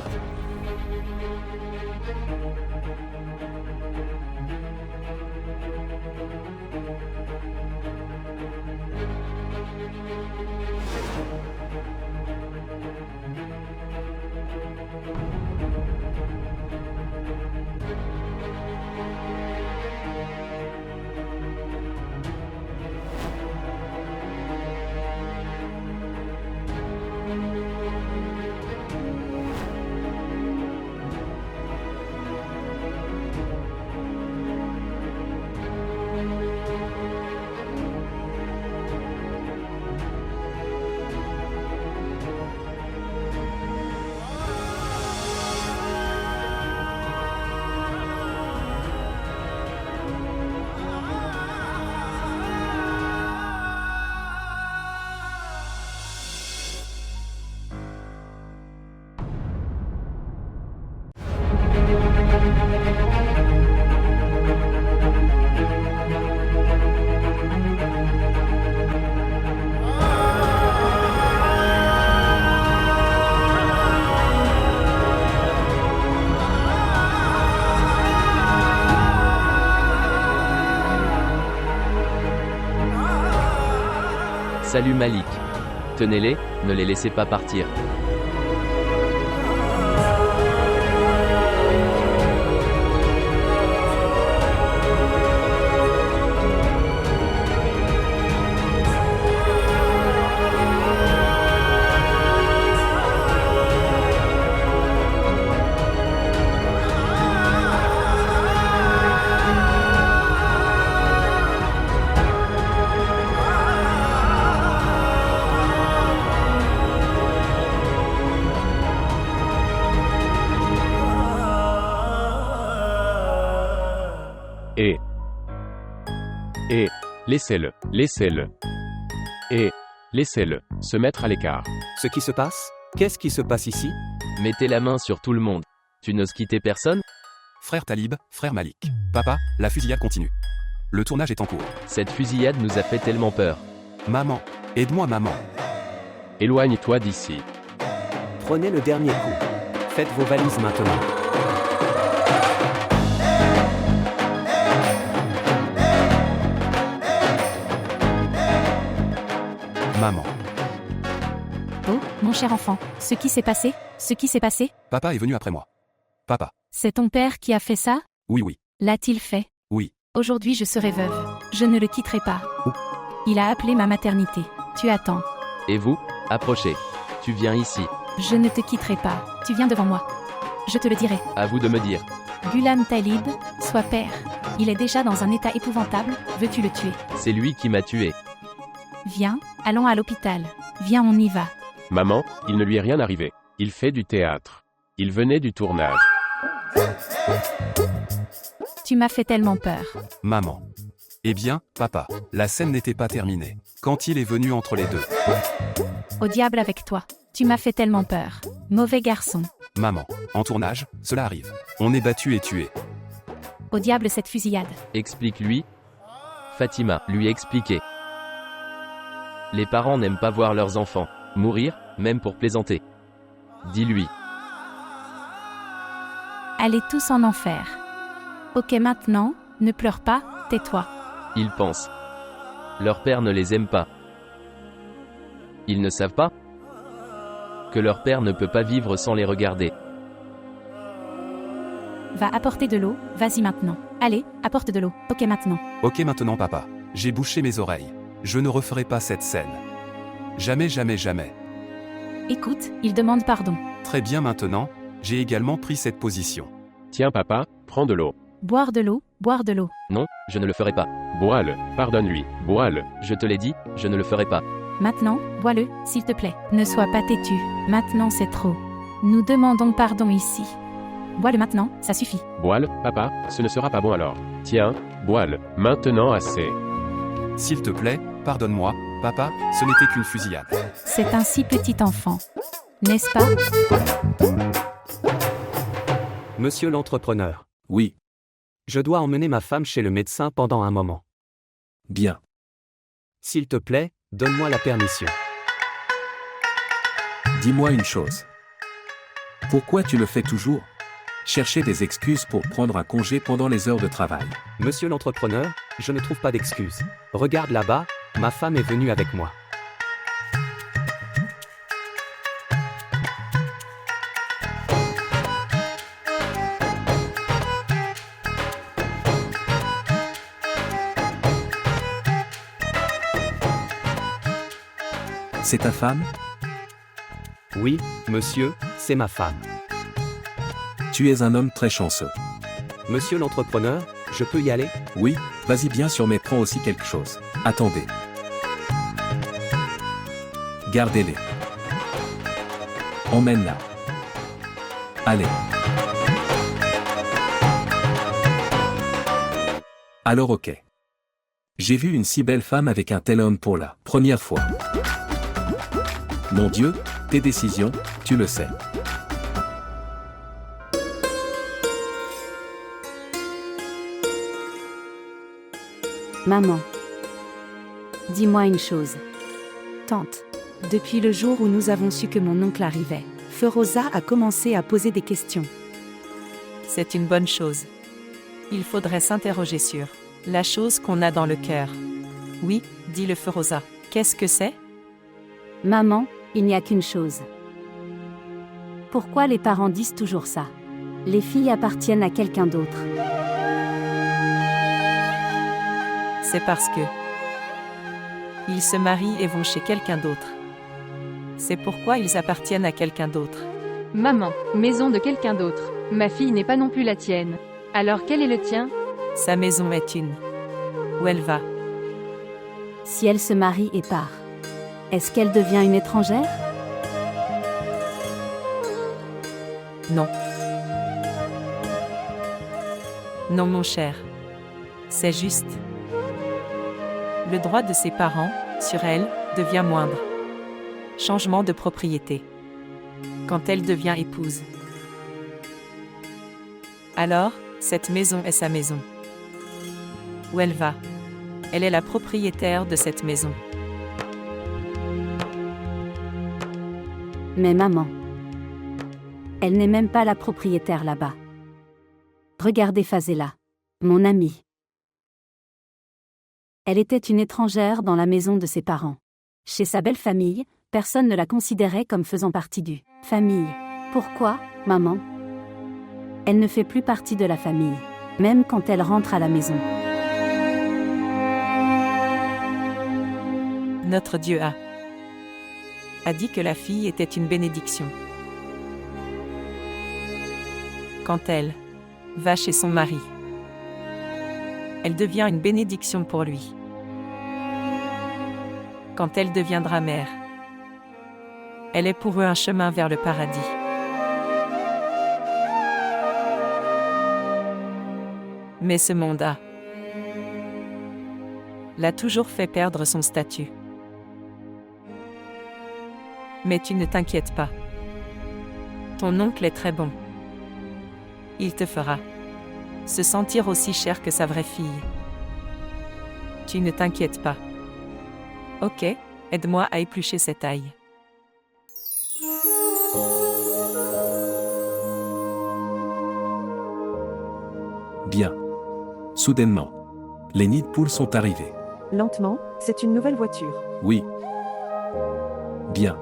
Salut Malik. Tenez-les, ne les laissez pas partir. Et laissez-le, laissez-le. Et laissez-le se mettre à l'écart. Ce qui se passe? Qu'est-ce qui se passe ici? Mettez la main sur tout le monde. Tu n'oses quitter personne? Frère Talib, frère Malik. Papa, la fusillade continue. Le tournage est en cours. Cette fusillade nous a fait tellement peur. Maman, aide-moi maman. Éloigne-toi d'ici. Prenez le dernier coup. Faites vos valises maintenant. Maman. Oh, mon cher enfant, ce qui s'est passé? Ce qui s'est passé? Papa est venu après moi. Papa. C'est ton père qui a fait ça? Oui, oui. L'a-t-il fait? Oui. Aujourd'hui je serai veuve. Je ne le quitterai pas. Il a appelé ma maternité. Tu attends. Et vous? Approchez. Tu viens ici. Je ne te quitterai pas. Tu viens devant moi. Je te le dirai. À vous de me dire. Ghulam Talib, sois père. Il est déjà dans un état épouvantable, veux-tu le tuer? C'est lui qui m'a tué. Viens, allons à l'hôpital. Viens, on y va. Maman, il ne lui est rien arrivé. Il fait du théâtre. Il venait du tournage. Tu m'as fait tellement peur. Maman. Eh bien, papa, la scène n'était pas terminée. Quand il est venu entre les deux. Au diable avec toi. Tu m'as fait tellement peur. Mauvais garçon. Maman, en tournage, cela arrive. On est battu et tué. Au diable cette fusillade. Explique-lui. Fatima, lui expliquer. Les parents n'aiment pas voir leurs enfants mourir, même pour plaisanter. Dis-lui. Allez tous en enfer. Ok maintenant, ne pleure pas, tais-toi. Ils pensent. Leur père ne les aime pas. Ils ne savent pas que leur père ne peut pas vivre sans les regarder. Va apporter de l'eau, vas-y maintenant. Allez, apporte de l'eau. Ok maintenant. Ok maintenant papa. J'ai bouché mes oreilles. Je ne referai pas cette scène. Jamais, jamais, jamais. Écoute, il demande pardon. Très bien maintenant, j'ai également pris cette position. Tiens papa, prends de l'eau. Boire de l'eau, boire de l'eau. Non, je ne le ferai pas. Bois-le, pardonne-lui, bois-le. Je te l'ai dit, je ne le ferai pas. Maintenant, bois-le, s'il te plaît. Ne sois pas têtu. Maintenant c'est trop. Nous demandons pardon ici. Bois-le maintenant, ça suffit. Bois-le, papa, ce ne sera pas bon alors. Tiens, bois-le, maintenant assez. S'il te plaît, pardonne-moi, papa, ce n'était qu'une fusillade. C'est un si petit enfant. N'est-ce pas? Monsieur l'entrepreneur. Oui. Je dois emmener ma femme chez le médecin pendant un moment. Bien. S'il te plaît, donne-moi la permission. Dis-moi une chose. Pourquoi tu le fais toujours? Chercher des excuses pour prendre un congé pendant les heures de travail. Monsieur l'entrepreneur, je ne trouve pas d'excuses. Regarde là-bas, ma femme est venue avec moi. C'est ta femme? Oui, monsieur, c'est ma femme. Tu es un homme très chanceux. Monsieur l'entrepreneur, je peux y aller? Oui, vas-y bien sûr mais prends aussi quelque chose. Attendez. Gardez-les. Emmène-la. Allez. Alors ok. J'ai vu une si belle femme avec un tel homme pour la première fois. Mon Dieu, tes décisions, tu le sais. Maman. Dis-moi une chose. Tante. Depuis le jour où nous avons su que mon oncle arrivait, Feroza a commencé à poser des questions. C'est une bonne chose. Il faudrait s'interroger sur la chose qu'on a dans le cœur. Oui, dit le Feroza. Qu'est-ce que c'est? Maman, il n'y a qu'une chose. Pourquoi les parents disent toujours ça? Les filles appartiennent à quelqu'un d'autre. C'est parce que ils se marient et vont chez quelqu'un d'autre. C'est pourquoi ils appartiennent à quelqu'un d'autre. Maman, maison de quelqu'un d'autre. Ma fille n'est pas non plus la tienne. Alors quel est le tien? Sa maison est une. Où elle va? Si elle se marie et part, est-ce qu'elle devient une étrangère? Non. Non, mon cher. C'est juste. Le droit de ses parents, sur elle, devient moindre. Changement de propriété. Quand elle devient épouse. Alors, cette maison est sa maison. Où elle va? Elle est la propriétaire de cette maison. Mais maman, elle n'est même pas la propriétaire là-bas. Regardez Fazela, mon amie. Elle était une étrangère dans la maison de ses parents. Chez sa belle famille, personne ne la considérait comme faisant partie du famille. Pourquoi, maman? Elle ne fait plus partie de la famille, même quand elle rentre à la maison. Notre Dieu a dit que la fille était une bénédiction. Quand elle va chez son mari, elle devient une bénédiction pour lui. Quand elle deviendra mère, elle est pour eux un chemin vers le paradis. Mais ce monde l'a toujours fait perdre son statut. Mais tu ne t'inquiètes pas. Ton oncle est très bon. Il te fera se sentir aussi cher que sa vraie fille. Tu ne t'inquiètes pas. Ok, aide-moi à éplucher cette aille. Bien. Soudainement, les nids de poules sont arrivés. Lentement, c'est une nouvelle voiture. Oui. Bien.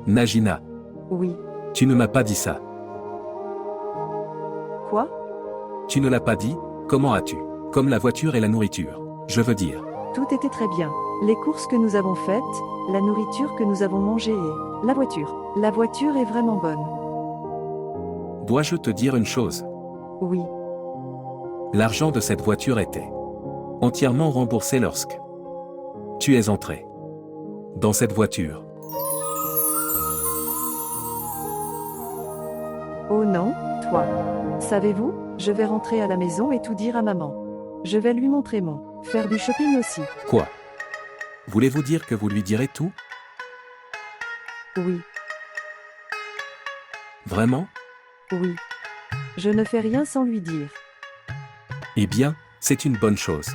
Najina, Oui. tu ne m'as pas dit ça. Quoi? Tu ne l'as pas dit? Comment as-tu? Comme la voiture et la nourriture. Je veux dire. Tout était très bien. Les courses que nous avons faites, la nourriture que nous avons mangée et la voiture. La voiture est vraiment bonne. Dois-je te dire une chose? Oui. L'argent de cette voiture était entièrement remboursé lorsque tu es entré dans cette voiture. Oh non, toi. Savez-vous, je vais rentrer à la maison et tout dire à maman. Je vais lui montrer faire du shopping aussi. Quoi? Voulez-vous dire que vous lui direz tout? Oui. Vraiment? Oui. Je ne fais rien sans lui dire. Eh bien, c'est une bonne chose.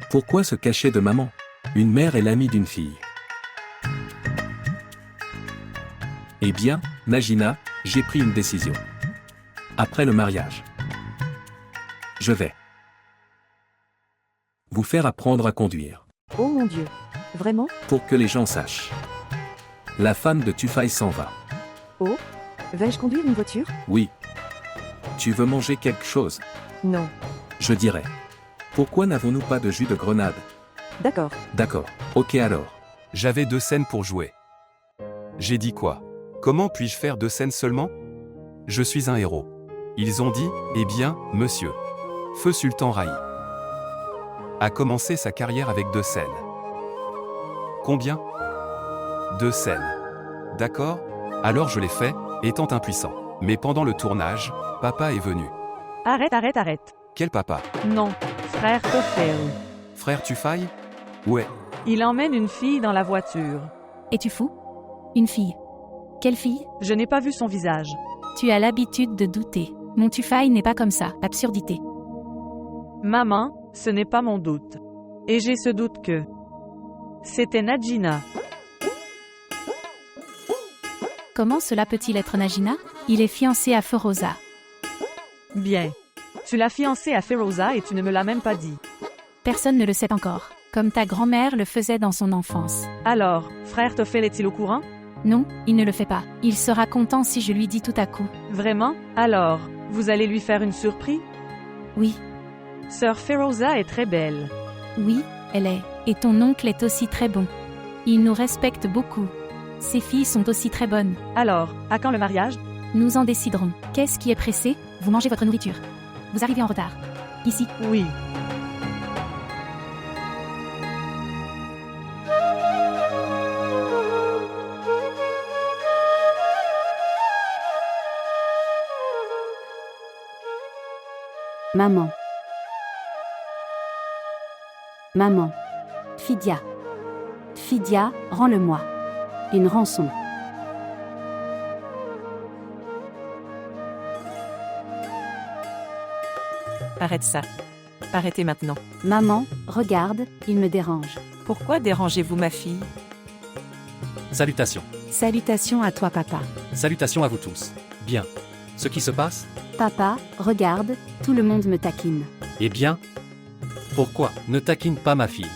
Pourquoi se cacher de maman? Une mère est l'amie d'une fille. Eh bien, Najina, j'ai pris une décision. Après le mariage, je vais vous faire apprendre à conduire. Oh mon Dieu. Vraiment? Pour que les gens sachent. La femme de Tufai s'en va. Oh? Vais-je conduire une voiture? Oui. Tu veux manger quelque chose? Non. Je dirais. Pourquoi n'avons-nous pas de jus de grenade? D'accord. D'accord. Ok alors. J'avais 2 scènes pour jouer. J'ai dit quoi? Comment puis-je faire 2 scènes seulement? Je suis un héros. Ils ont dit, eh bien, monsieur. Feu Sultan Rahi a commencé sa carrière avec 2 scènes. Combien? 2 scènes. D'accord? Alors je l'ai fait, étant impuissant. Mais pendant le tournage, papa est venu. Arrête. Quel papa? Non, frère Tofel. Frère Tufai? Ouais. Il emmène une fille dans la voiture. Es-tu fou? Une fille? Quelle fille? Je n'ai pas vu son visage. Tu as l'habitude de douter. Mon Tufai n'est pas comme ça, absurdité. Maman, ce n'est pas mon doute. Et j'ai ce doute que c'était Najina. Comment cela peut-il être Najina? Il est fiancé à Feroza. Bien. Tu l'as fiancé à Feroza et tu ne me l'as même pas dit. Personne ne le sait encore. comme ta grand-mère le faisait dans son enfance. Alors, frère Tophel est-il au courant? Non, il ne le fait pas. Il sera content si je lui dis tout à coup. Vraiment? Alors, vous allez lui faire une surprise? Oui. Sœur Feroza est très belle. Oui, elle est. Et ton oncle est aussi très bon. Il nous respecte beaucoup. Ses filles sont aussi très bonnes. Alors, à quand le mariage? Nous en déciderons. Qu'est-ce qui est pressé? Vous mangez votre nourriture. Vous arrivez en retard. Ici. Oui. Maman. Maman. Fidia. Fidia, rends-le-moi. Une rançon. Arrête ça. Arrêtez maintenant. Maman, regarde, il me dérange. Pourquoi dérangez-vous ma fille? Salutations. Salutations à toi, papa. Salutations à vous tous. Bien. Ce qui se passe? Papa, regarde, tout le monde me taquine. Eh bien? Pourquoi ne taquine pas ma fille?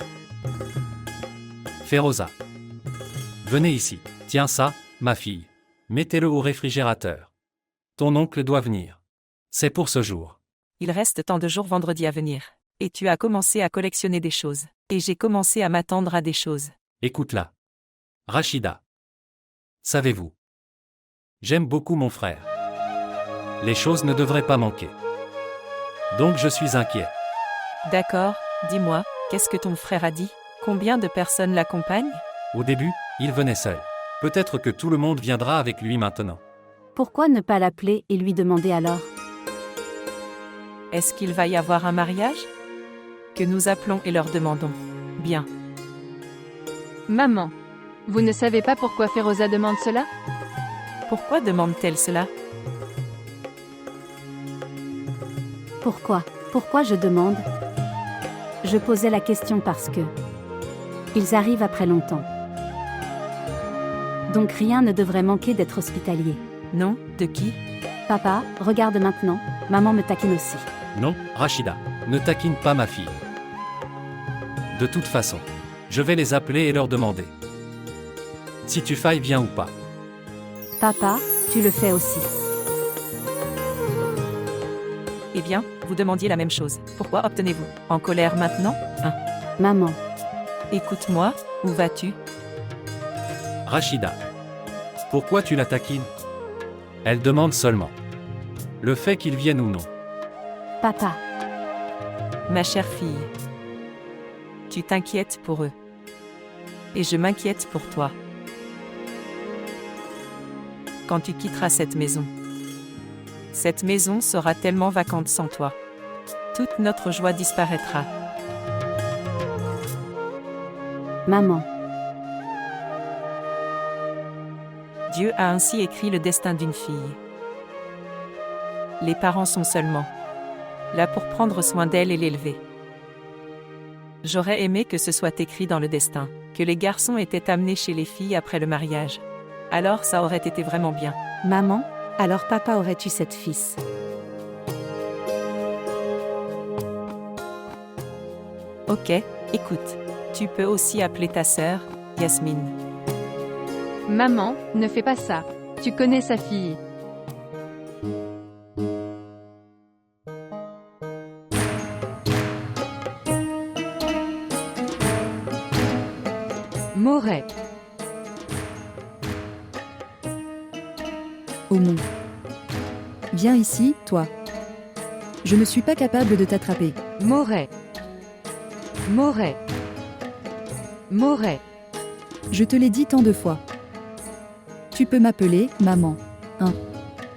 Feroza. Venez ici. Tiens ça, ma fille. Mettez-le au réfrigérateur. Ton oncle doit venir. C'est pour ce jour. Il reste tant de jours vendredi à venir. Et tu as commencé à collectionner des choses. Et j'ai commencé à m'attendre à des choses. Écoute-la. Rachida. Savez-vous? J'aime beaucoup mon frère. Les choses ne devraient pas manquer. Donc je suis inquiet. D'accord, dis-moi, qu'est-ce que ton frère a dit? Combien de personnes l'accompagnent? Au début, il venait seul. Peut-être que tout le monde viendra avec lui maintenant. Pourquoi ne pas l'appeler et lui demander alors? Est-ce qu'il va y avoir un mariage? Que nous appelons et leur demandons. Bien. Maman. Vous ne savez pas pourquoi Feroza demande cela? Pourquoi demande-t-elle cela? Pourquoi? Pourquoi je demande? Je posais la question parce que... Ils arrivent après longtemps. Donc rien ne devrait manquer d'être hospitalier. Non, de qui? Papa, regarde maintenant, maman me taquine aussi. Non, Rachida, ne taquine pas ma fille. De toute façon, je vais les appeler et leur demander. Si tu failles bien ou pas. Papa, tu le fais aussi. Eh bien, vous demandiez la même chose. Pourquoi obtenez-vous? En colère maintenant? Maman. Écoute-moi, où vas-tu? Rachida. Pourquoi tu la taquines? Elle demande seulement. Le fait qu'ils viennent ou non. Papa. Ma chère fille. Tu t'inquiètes pour eux. Et je m'inquiète pour toi. Quand tu quitteras cette maison sera tellement vacante sans toi. Toute notre joie disparaîtra. Maman. Dieu a ainsi écrit le destin d'une fille. Les parents sont seulement là pour prendre soin d'elle et l'élever. J'aurais aimé que ce soit écrit dans le destin, que les garçons étaient amenés chez les filles après le mariage. Alors ça aurait été vraiment bien. Maman, alors papa aurait eu 7 fils. Ok, écoute. Tu peux aussi appeler ta sœur, Yasmine. Maman, ne fais pas ça. Tu connais sa fille. Moret. Aumont. Viens ici, toi. Je ne suis pas capable de t'attraper. Moret. Moret. Moret. Je te l'ai dit tant de fois. Tu peux m'appeler maman.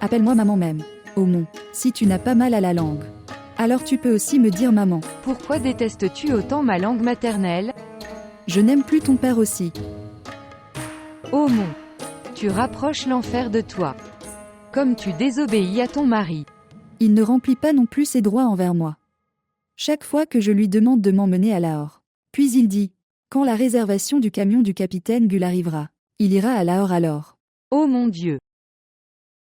Appelle-moi maman même. Aumont, si tu n'as pas mal à la langue. Alors tu peux aussi me dire maman. Pourquoi détestes-tu autant ma langue maternelle? Je n'aime plus ton père aussi. Aumont. Tu rapproches l'enfer de toi. Comme tu désobéis à ton mari. Il ne remplit pas non plus ses droits envers moi. Chaque fois que je lui demande de m'emmener à Lahore. Puis il dit, quand la réservation du camion du capitaine Gull arrivera, il ira à Lahore alors. Oh mon Dieu!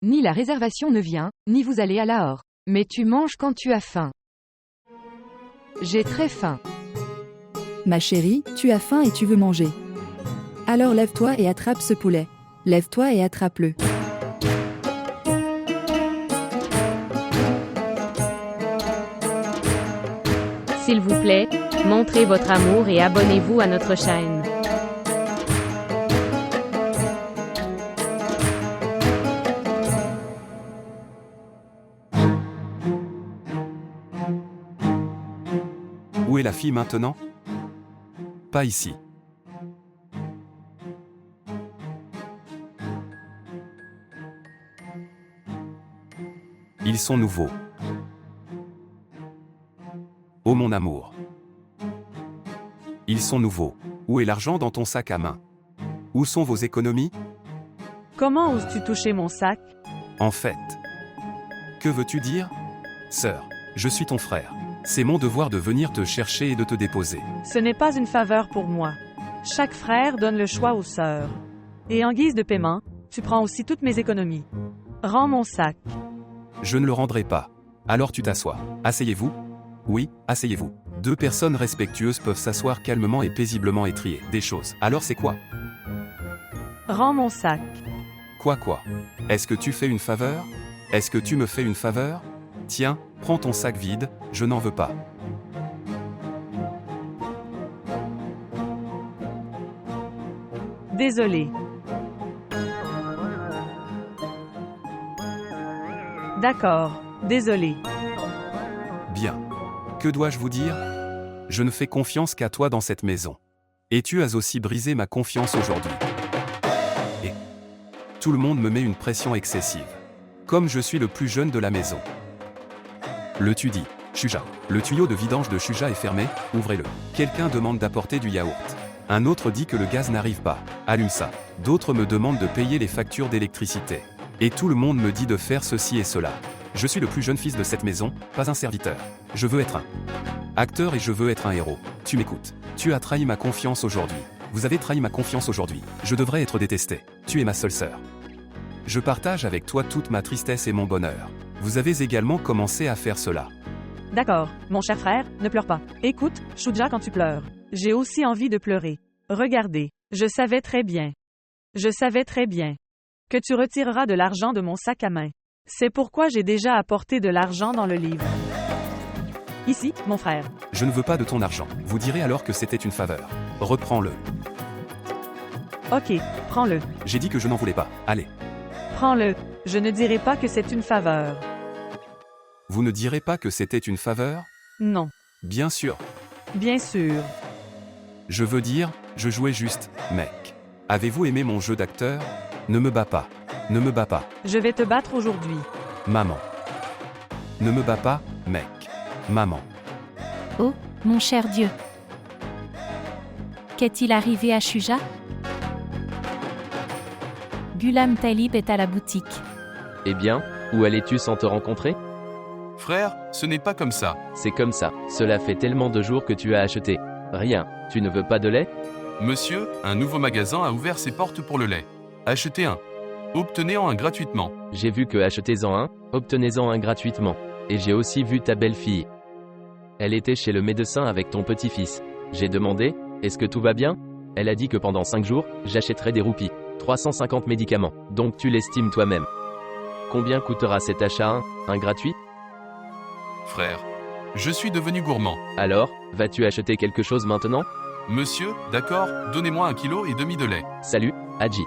Ni la réservation ne vient, ni vous allez à Lahore. Mais tu manges quand tu as faim. J'ai très faim. Ma chérie, tu as faim et tu veux manger. Alors lève-toi et attrape ce poulet. Lève-toi et attrape-le. S'il vous plaît, montrez votre amour et abonnez-vous à notre chaîne. Où est la fille maintenant? Pas ici. Ils sont nouveaux. Oh mon amour. Ils sont nouveaux. Où est l'argent dans ton sac à main? Où sont vos économies? Comment oses-tu toucher mon sac? En fait. Que veux-tu dire? Sœur, je suis ton frère. C'est mon devoir de venir te chercher et de te déposer. Ce n'est pas une faveur pour moi. Chaque frère donne le choix aux sœurs. Et en guise de paiement, tu prends aussi toutes mes économies. Rends mon sac. Je ne le rendrai pas. Alors tu t'assois. Asseyez-vous? Oui, asseyez-vous. Deux personnes respectueuses peuvent s'asseoir calmement et paisiblement et trier des choses. Alors c'est quoi? Rends mon sac. Quoi? Est-ce que tu fais une faveur? Est-ce que tu me fais une faveur? Tiens, prends ton sac vide, je n'en veux pas. Désolé. D'accord, désolé. Bien. Que dois-je vous dire? Je ne fais confiance qu'à toi dans cette maison. Et tu as aussi brisé ma confiance aujourd'hui. Et tout le monde me met une pression excessive. Comme je suis le plus jeune de la maison. Le tu dis, Shuja. Le tuyau de vidange de Shuja est fermé, ouvrez-le. Quelqu'un demande d'apporter du yaourt. Un autre dit que le gaz n'arrive pas, allume ça. D'autres me demandent de payer les factures d'électricité. Et tout le monde me dit de faire ceci et cela. Je suis le plus jeune fils de cette maison, pas un serviteur. Je veux être un acteur et je veux être un héros. Tu m'écoutes. Tu as trahi ma confiance aujourd'hui. Vous avez trahi ma confiance aujourd'hui. Je devrais être détesté. Tu es ma seule sœur. Je partage avec toi toute ma tristesse et mon bonheur. Vous avez également commencé à faire cela. D'accord, mon cher frère, ne pleure pas. Écoute, Shuja, quand tu pleures, j'ai aussi envie de pleurer. Regardez, je savais très bien que tu retireras de l'argent de mon sac à main. C'est pourquoi j'ai déjà apporté de l'argent dans le livre. Ici, mon frère. Je ne veux pas de ton argent. Vous direz alors que c'était une faveur. Reprends-le. Ok, prends-le. J'ai dit que je n'en voulais pas. Allez. Prends-le. Je ne dirai pas que c'est une faveur. Vous ne direz pas que c'était une faveur? Non. Bien sûr. Bien sûr. Je veux dire, je jouais juste, mec. Avez-vous aimé mon jeu d'acteur? Ne me bats pas. Ne me bats pas. Je vais te battre aujourd'hui. Maman. Ne me bats pas, mec. Maman. Oh, mon cher Dieu. Qu'est-il arrivé à Shuja? Ghulam Talib est à la boutique. Eh bien, où allais-tu sans te rencontrer? Frère, ce n'est pas comme ça. C'est comme ça. Cela fait tellement de jours que tu as acheté. Rien. Tu ne veux pas de lait? Monsieur, un nouveau magasin a ouvert ses portes pour le lait. Achetez un. Obtenez-en un gratuitement. J'ai vu que achetez-en un, obtenez-en un gratuitement. Et j'ai aussi vu ta belle-fille. Elle était chez le médecin avec ton petit-fils. J'ai demandé, est-ce que tout va bien? Elle a dit que pendant 5 jours, j'achèterai des roupies. 350 médicaments. Donc tu l'estimes toi-même. Combien coûtera cet achat? Un gratuit? Frère, je suis devenu gourmand. Alors, vas-tu acheter quelque chose maintenant? Monsieur, d'accord, donnez-moi 1,5 kg de lait. Salut, Hadji,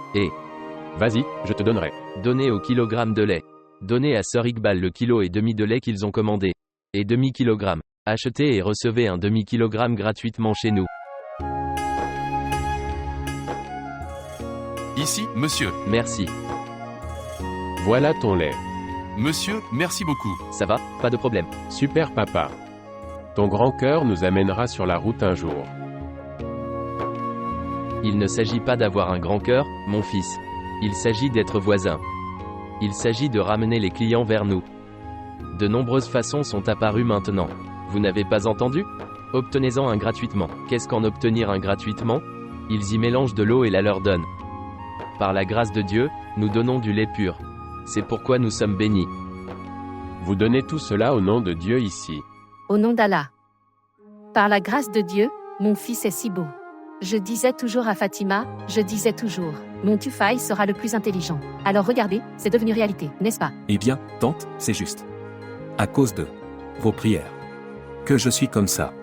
Vas-y, je te donnerai. Donnez au kilogramme de lait. Donnez à Sœur Iqbal le kilo et demi de lait qu'ils ont commandé. Et demi-kilogramme. Achetez et recevez un demi-kilogramme gratuitement chez nous. Ici, monsieur. Merci. Voilà ton lait. Monsieur, merci beaucoup. Ça va, pas de problème. Super papa. Ton grand cœur nous amènera sur la route un jour. Il ne s'agit pas d'avoir un grand cœur, mon fils. Il s'agit d'être voisin. Il s'agit de ramener les clients vers nous. De nombreuses façons sont apparues maintenant. Vous n'avez pas entendu? Obtenez-en un gratuitement. Qu'est-ce qu'en obtenir un gratuitement? Ils y mélangent de l'eau et la leur donnent. Par la grâce de Dieu, nous donnons du lait pur. C'est pourquoi nous sommes bénis. Vous donnez tout cela au nom de Dieu ici. Au nom d'Allah. Par la grâce de Dieu, Mon fils est si beau. Je disais toujours à Fatima, mon Tufail sera le plus intelligent. Alors regardez, c'est devenu réalité, n'est-ce pas? Eh bien, tante, c'est juste. À cause de vos prières. Que je suis comme ça.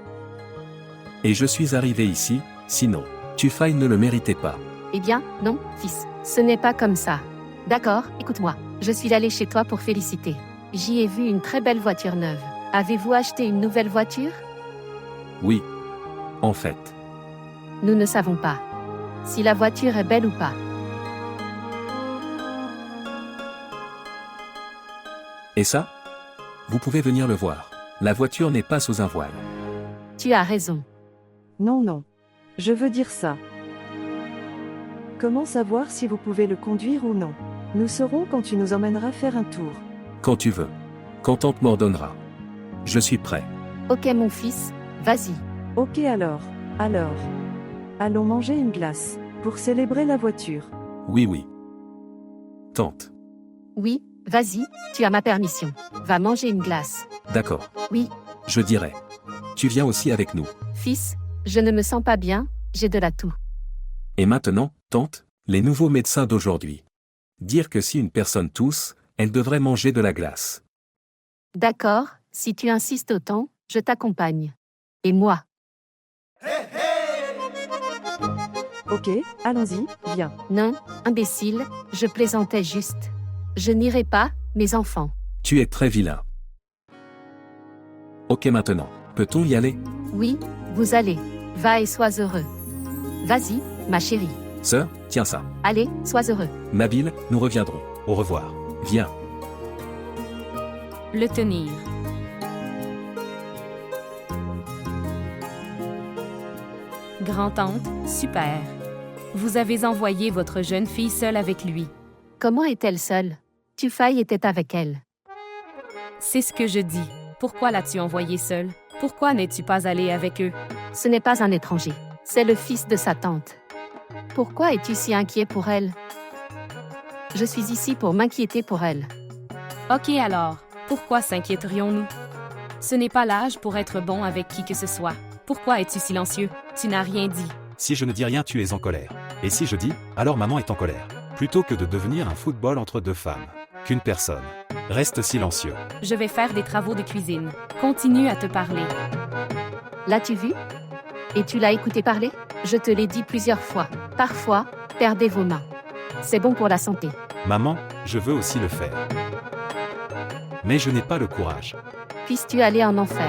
Et je suis arrivé ici, sinon, Tufail ne le méritait pas. Eh bien, non, fils, ce n'est pas comme ça. D'accord, écoute-moi. Je suis allée chez toi pour féliciter. J'y ai vu une très belle voiture neuve. Avez-vous acheté une nouvelle voiture? Oui. En fait. Nous ne savons pas si la voiture est belle ou pas. Et ça? Vous pouvez venir le voir. La voiture n'est pas sous un voile. Tu as raison. Non, non. Je veux dire ça. Comment savoir si vous pouvez le conduire ou non? Nous saurons quand tu nous emmèneras faire un tour. Quand tu veux. Quand tante m'ordonnera. Je suis prêt. Ok mon fils, vas-y. Ok alors. Allons manger une glace, pour célébrer la voiture. Oui. Tante. Oui, vas-y, tu as ma permission. Va manger une glace. D'accord. Oui. Je dirais. Tu viens aussi avec nous. Fils, je ne me sens pas bien, j'ai de la toux. Et maintenant, tante, les nouveaux médecins d'aujourd'hui. Dire que si une personne tousse, elle devrait manger de la glace. D'accord, si tu insistes autant, je t'accompagne. Et moi? Ok, allons-y, viens. Non, imbécile, je plaisantais juste. Je n'irai pas, mes enfants. Tu es très vilain. Ok maintenant, peut-on y aller? Oui, vous allez. Va et sois heureux. Vas-y, ma chérie. Sœur, tiens ça. Allez, sois heureux. Nabil, nous reviendrons. Au revoir. Viens. Le tenir. Grand-tante, super. Vous avez envoyé votre jeune fille seule avec lui. Comment est-elle seule? Tufail était avec elle. C'est ce que je dis. Pourquoi l'as-tu envoyée seule? Pourquoi n'es-tu pas allée avec eux? Ce n'est pas un étranger. C'est le fils de sa tante. Pourquoi es-tu si inquiet pour elle? Je suis ici pour m'inquiéter pour elle. Ok alors, pourquoi s'inquiéterions-nous? Ce n'est pas l'âge pour être bon avec qui que ce soit. Pourquoi es-tu silencieux? Tu n'as rien dit. Si je ne dis rien, tu es en colère. Et si je dis, alors maman est en colère. Plutôt que de devenir un football entre deux femmes. Qu'une personne. Reste silencieux. Je vais faire des travaux de cuisine. Continue à te parler. L'as-tu vu? Et tu l'as écouté parler? Je te l'ai dit plusieurs fois. Parfois, perdez vos mains. C'est bon pour la santé. Maman, je veux aussi le faire. Mais je n'ai pas le courage. Puisses-tu aller en enfer?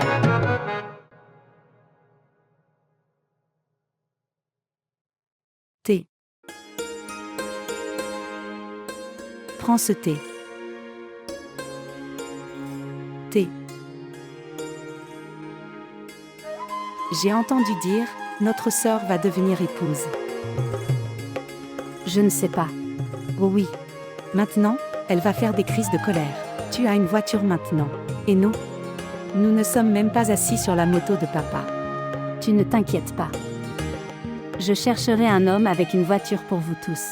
Thé. Prends ce thé. Thé. J'ai entendu dire, notre sœur va devenir épouse. Je ne sais pas. Oh oui. Maintenant, elle va faire des crises de colère. Tu as une voiture maintenant. Et nous? Nous ne sommes même pas assis sur la moto de papa. Tu ne t'inquiètes pas. Je chercherai un homme avec une voiture pour vous tous.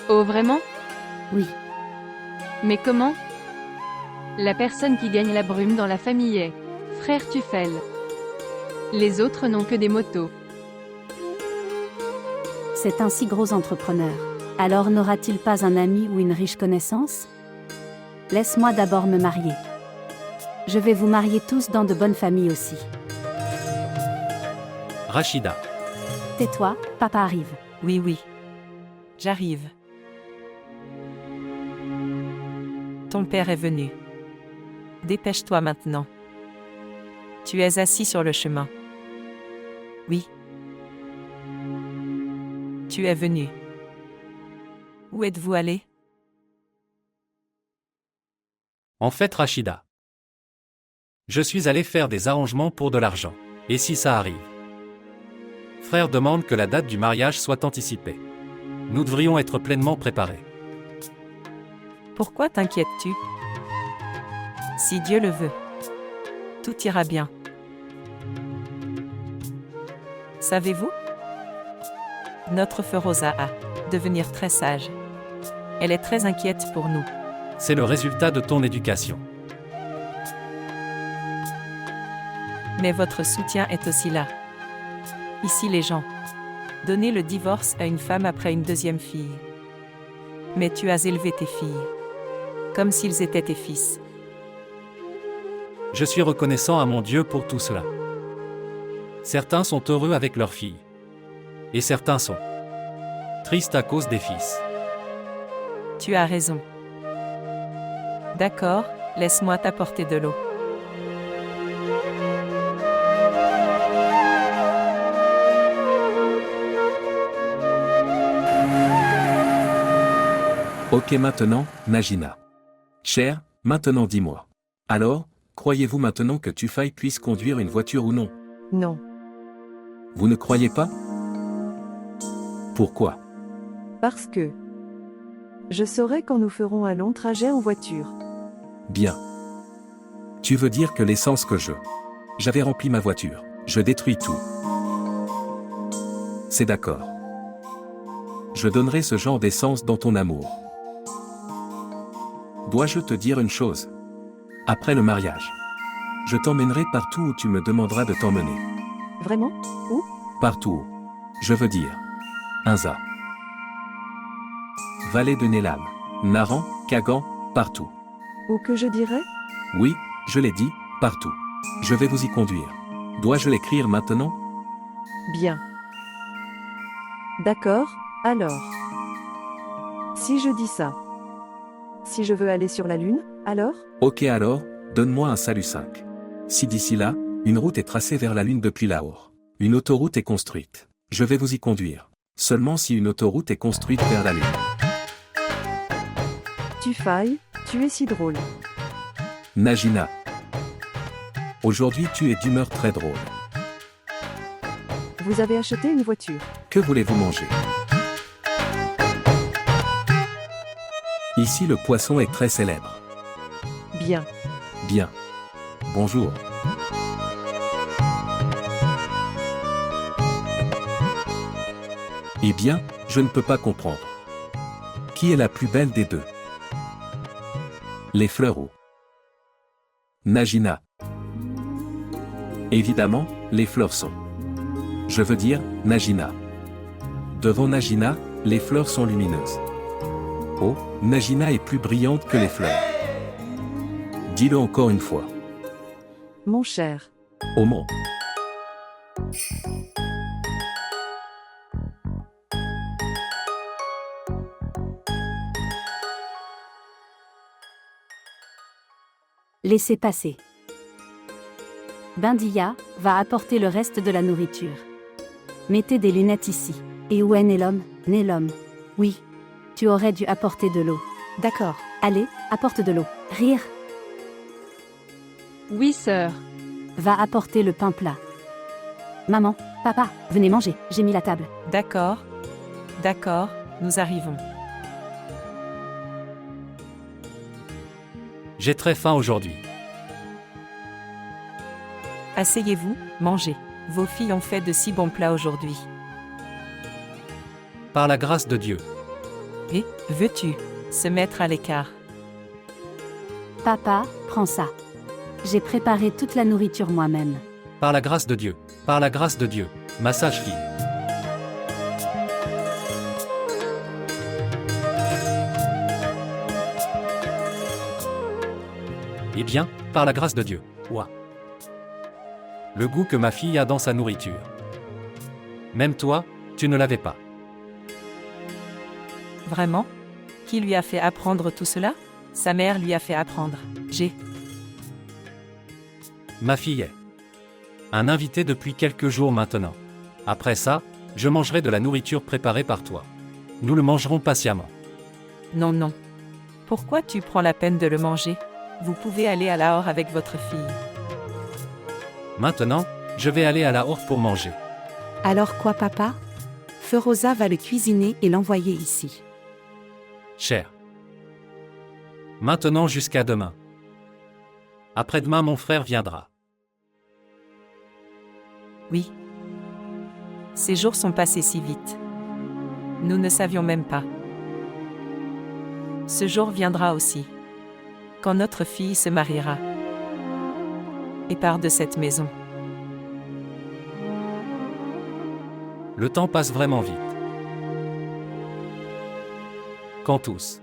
Oh vraiment? Oui. Mais comment? La personne qui gagne la brume dans la famille est Frère Tuffel. Les autres n'ont que des motos. C'est un si gros entrepreneur. Alors n'aura-t-il pas un ami ou une riche connaissance? Laisse-moi d'abord me marier. Je vais vous marier tous dans de bonnes familles aussi. Rachida. Tais-toi, papa arrive. Oui. J'arrive. Ton père est venu. Dépêche-toi maintenant. Tu es assis sur le chemin. Oui. Tu es venu. Où êtes-vous allé? En fait, Rachida. Je suis allé faire des arrangements pour de l'argent. Et si ça arrive? Frère demande que la date du mariage soit anticipée. Nous devrions être pleinement préparés. Pourquoi t'inquiètes-tu? Si Dieu le veut, tout ira bien. Savez-vous? Notre Feroza a devenir très sage. Elle est très inquiète pour nous. C'est le résultat de ton éducation. Mais votre soutien est aussi là. Ici les gens. Donner le divorce à une femme après une deuxième fille. Mais tu as élevé tes filles. Comme s'ils étaient tes fils. Je suis reconnaissant à mon Dieu pour tout cela. Certains sont heureux avec leurs filles. Et certains sont tristes à cause des fils. Tu as raison. D'accord, laisse-moi t'apporter de l'eau. Ok maintenant, Najina. Cher, maintenant dis-moi. Alors, croyez-vous maintenant que Tufai puisse conduire une voiture ou non? Non. Vous ne croyez pas? Pourquoi? Parce que je saurai quand nous ferons un long trajet en voiture. Bien. Tu veux dire que l'essence que j'avais rempli ma voiture, je détruis tout. C'est d'accord. Je donnerai ce genre d'essence dans ton amour. Dois-je te dire une chose? Après le mariage, je t'emmènerai partout où tu me demanderas de t'emmener. Vraiment? Où? Partout où. Je veux dire. Inza. Vallée de Nelam. Naran, Kagan, partout. Où que je dirais? Oui, je l'ai dit, partout. Je vais vous y conduire. Dois-je l'écrire maintenant? Bien. D'accord, alors. Si je dis ça. Si je veux aller sur la Lune, alors? Ok alors, donne-moi un salut 5. Si d'ici là, une route est tracée vers la Lune depuis Lahore. Une autoroute est construite. Je vais vous y conduire. Seulement si une autoroute est construite vers la Lune. Tufai, tu es si drôle. Najina. Aujourd'hui tu es d'humeur très drôle. Vous avez acheté une voiture. Que voulez-vous manger? Ici le poisson est très célèbre. Bien. Bien. Bonjour. Eh bien, je ne peux pas comprendre. Qui est la plus belle des deux? Les fleurs ou Najina? Évidemment, les fleurs sont. Je veux dire, Najina. Devant Najina, les fleurs sont lumineuses. Oh, Najina est plus brillante que les fleurs. Dis-le encore une fois. Mon cher. Oh mon. Laissez passer. Bindia va apporter le reste de la nourriture. Mettez des lunettes ici. Et où est Nelom? Nelom. Oui. Tu aurais dû apporter de l'eau. D'accord. Allez, apporte de l'eau. Rire. Oui, sœur. Va apporter le pain plat. Maman, papa, venez manger, j'ai mis la table. D'accord. D'accord, nous arrivons. J'ai très faim aujourd'hui. Asseyez-vous, mangez. Vos filles ont fait de si bons plats aujourd'hui. Par la grâce de Dieu. Et, veux-tu se mettre à l'écart? Papa, prends ça. J'ai préparé toute la nourriture moi-même. Par la grâce de Dieu. Par la grâce de Dieu. Ma sage fille. Eh bien, par la grâce de Dieu. Ouah. Le goût que ma fille a dans sa nourriture. Même toi, tu ne l'avais pas. Vraiment? Qui lui a fait apprendre tout cela? Sa mère lui a fait apprendre. Ma fille est un invité depuis quelques jours maintenant. Après ça, je mangerai de la nourriture préparée par toi. Nous le mangerons patiemment. Non, non. Pourquoi tu prends la peine de le manger? Vous pouvez aller à Lahore avec votre fille. Maintenant, je vais aller à Lahore pour manger. Alors quoi, papa? Feroza va le cuisiner et l'envoyer ici. Cher. Maintenant jusqu'à demain. Après-demain mon frère viendra. Oui. Ces jours sont passés si vite. Nous ne savions même pas. Ce jour viendra aussi. Quand notre fille se mariera. Et part de cette maison. Le temps passe vraiment vite. Quand tous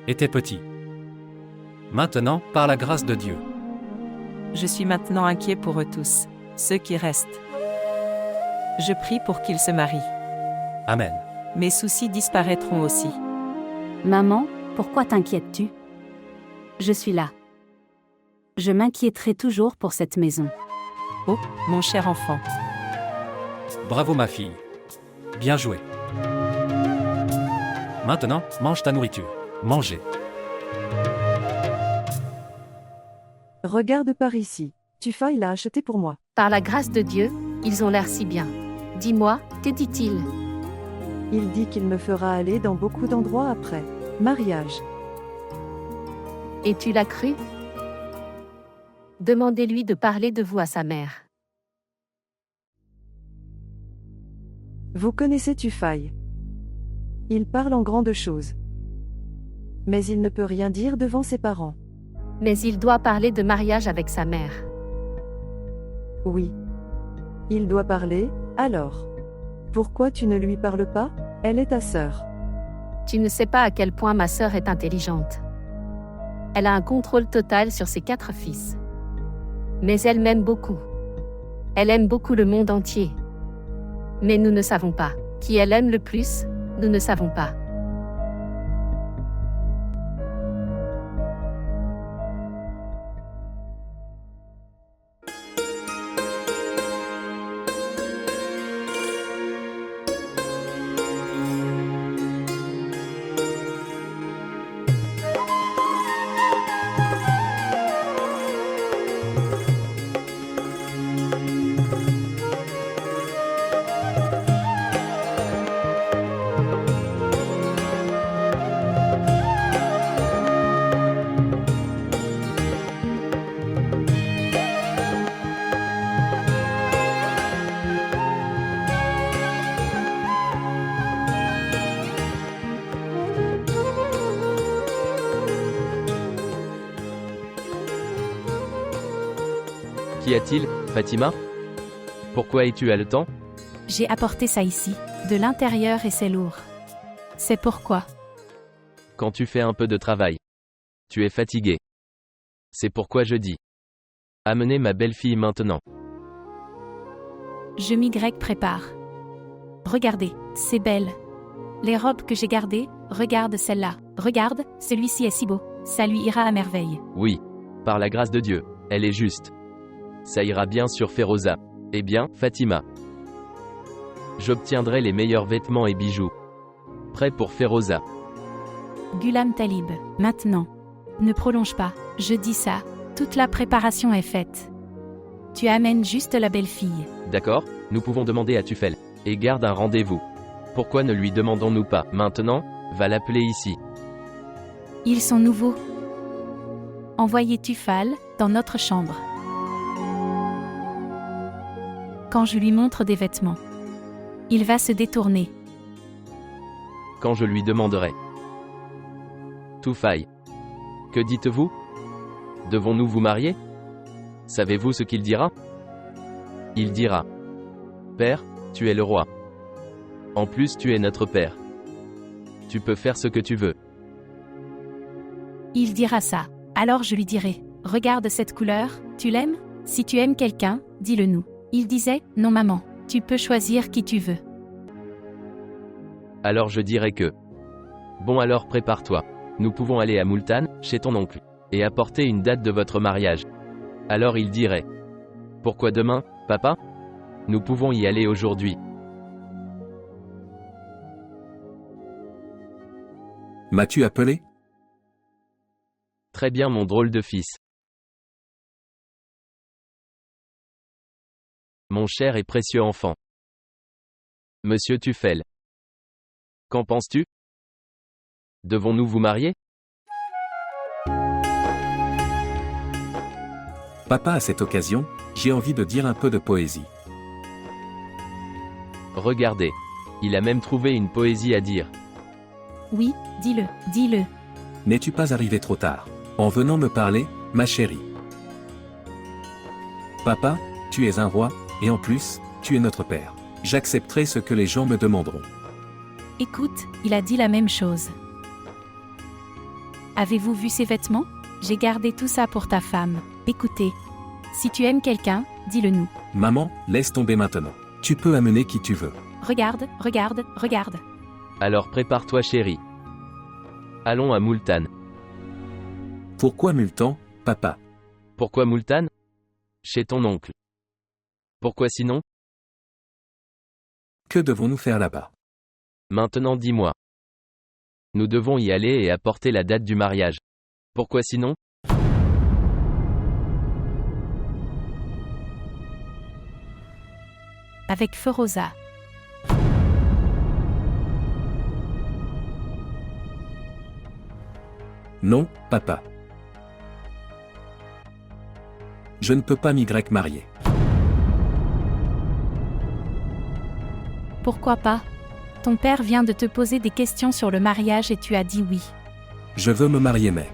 étaient petits. Maintenant, par la grâce de Dieu. Je suis maintenant inquiet pour eux tous, ceux qui restent. Je prie pour qu'ils se marient. Amen. Mes soucis disparaîtront aussi. Maman, pourquoi t'inquiètes-tu? Je suis là. Je m'inquiéterai toujours pour cette maison. Oh, mon cher enfant. Bravo ma fille. Bien joué. Maintenant, mange ta nourriture. Mangez. Regarde par ici. Tufail l'a acheté pour moi. Par la grâce de Dieu, ils ont l'air si bien. Dis-moi, que dit-il? Il dit qu'il me fera aller dans beaucoup d'endroits après. Mariage. Et tu l'as cru? Demandez-lui de parler de vous à sa mère. Vous connaissez Tufail. Il parle en grandes choses. Mais il ne peut rien dire devant ses parents. Mais il doit parler de mariage avec sa mère. Oui. Il doit parler, alors. Pourquoi tu ne lui parles pas? Elle est ta sœur. Tu ne sais pas à quel point ma sœur est intelligente. Elle a un contrôle total sur ses 4 fils. Mais elle m'aime beaucoup. Elle aime beaucoup le monde entier. Mais nous ne savons pas. Qui elle aime le plus, nous ne savons pas. Qu'y a-t-il, Fatima? Pourquoi es-tu haletant? J'ai apporté ça ici, de l'intérieur et c'est lourd. C'est pourquoi. Quand tu fais un peu de travail, tu es fatigué. C'est pourquoi je dis. Amenez ma belle-fille maintenant. Je m'y prépare. Regardez, c'est belle. Les robes que j'ai gardées, regarde celle-là. Regarde, celui-ci est si beau. Ça lui ira à merveille. Oui. Par la grâce de Dieu, elle est juste. Ça ira bien sur Féroza. Eh bien, Fatima. J'obtiendrai les meilleurs vêtements et bijoux. Prêt pour Féroza. Ghulam Talib, maintenant. Ne prolonge pas, je dis ça. Toute la préparation est faite. Tu amènes juste la belle-fille. D'accord, nous pouvons demander à Tufel. Et garde un rendez-vous. Pourquoi ne lui demandons-nous pas maintenant? Va l'appeler ici. Ils sont nouveaux. Envoyez Tufal dans notre chambre. Quand je lui montre des vêtements, il va se détourner. Quand je lui demanderai. Toufaï. Que dites-vous? Devons-nous vous marier? Savez-vous ce qu'il dira? Il dira. Père, tu es le roi. En plus tu es notre père. Tu peux faire ce que tu veux. Il dira ça. Alors je lui dirai, regarde cette couleur, tu l'aimes? Si tu aimes quelqu'un, dis-le nous. Il disait, non maman, tu peux choisir qui tu veux. Alors je dirai que. Bon alors prépare-toi. Nous pouvons aller à Multan, chez ton oncle, et apporter une date de votre mariage. Alors il dirait. Pourquoi demain, papa? Nous pouvons y aller aujourd'hui. M'as-tu appelé? Très bien mon drôle de fils. Mon cher et précieux enfant. Monsieur Tufel. Qu'en penses-tu? Devons-nous vous marier? Papa, à cette occasion, j'ai envie de dire un peu de poésie. Regardez. Il a même trouvé une poésie à dire. Oui, dis-le, dis-le. N'es-tu pas arrivé trop tard? En venant me parler, ma chérie. Papa, tu es un roi, et en plus, tu es notre père. J'accepterai ce que les gens me demanderont. Écoute, il a dit la même chose. Avez-vous vu ses vêtements? J'ai gardé tout ça pour ta femme. Écoutez. Si tu aimes quelqu'un, dis-le nous. Maman, laisse tomber maintenant. Tu peux amener qui tu veux. Regarde, regarde, regarde. Alors prépare-toi chérie. Allons à Multan. Pourquoi Multan, papa? Pourquoi Multan? Chez ton oncle. Pourquoi sinon? Que devons-nous faire là-bas? Maintenant dis-moi. Nous devons y aller et apporter la date du mariage. Pourquoi sinon? Avec feu Rosa. Non, papa. Je ne peux pas m'y marier. Pourquoi pas? Ton père vient de te poser des questions sur le mariage et tu as dit oui. Je veux me marier mais...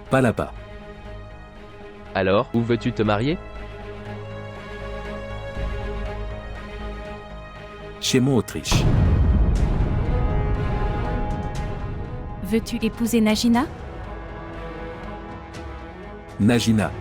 pas là-bas. Alors, où veux-tu te marier? Chez mon Autriche. Veux-tu épouser Najina? Najina,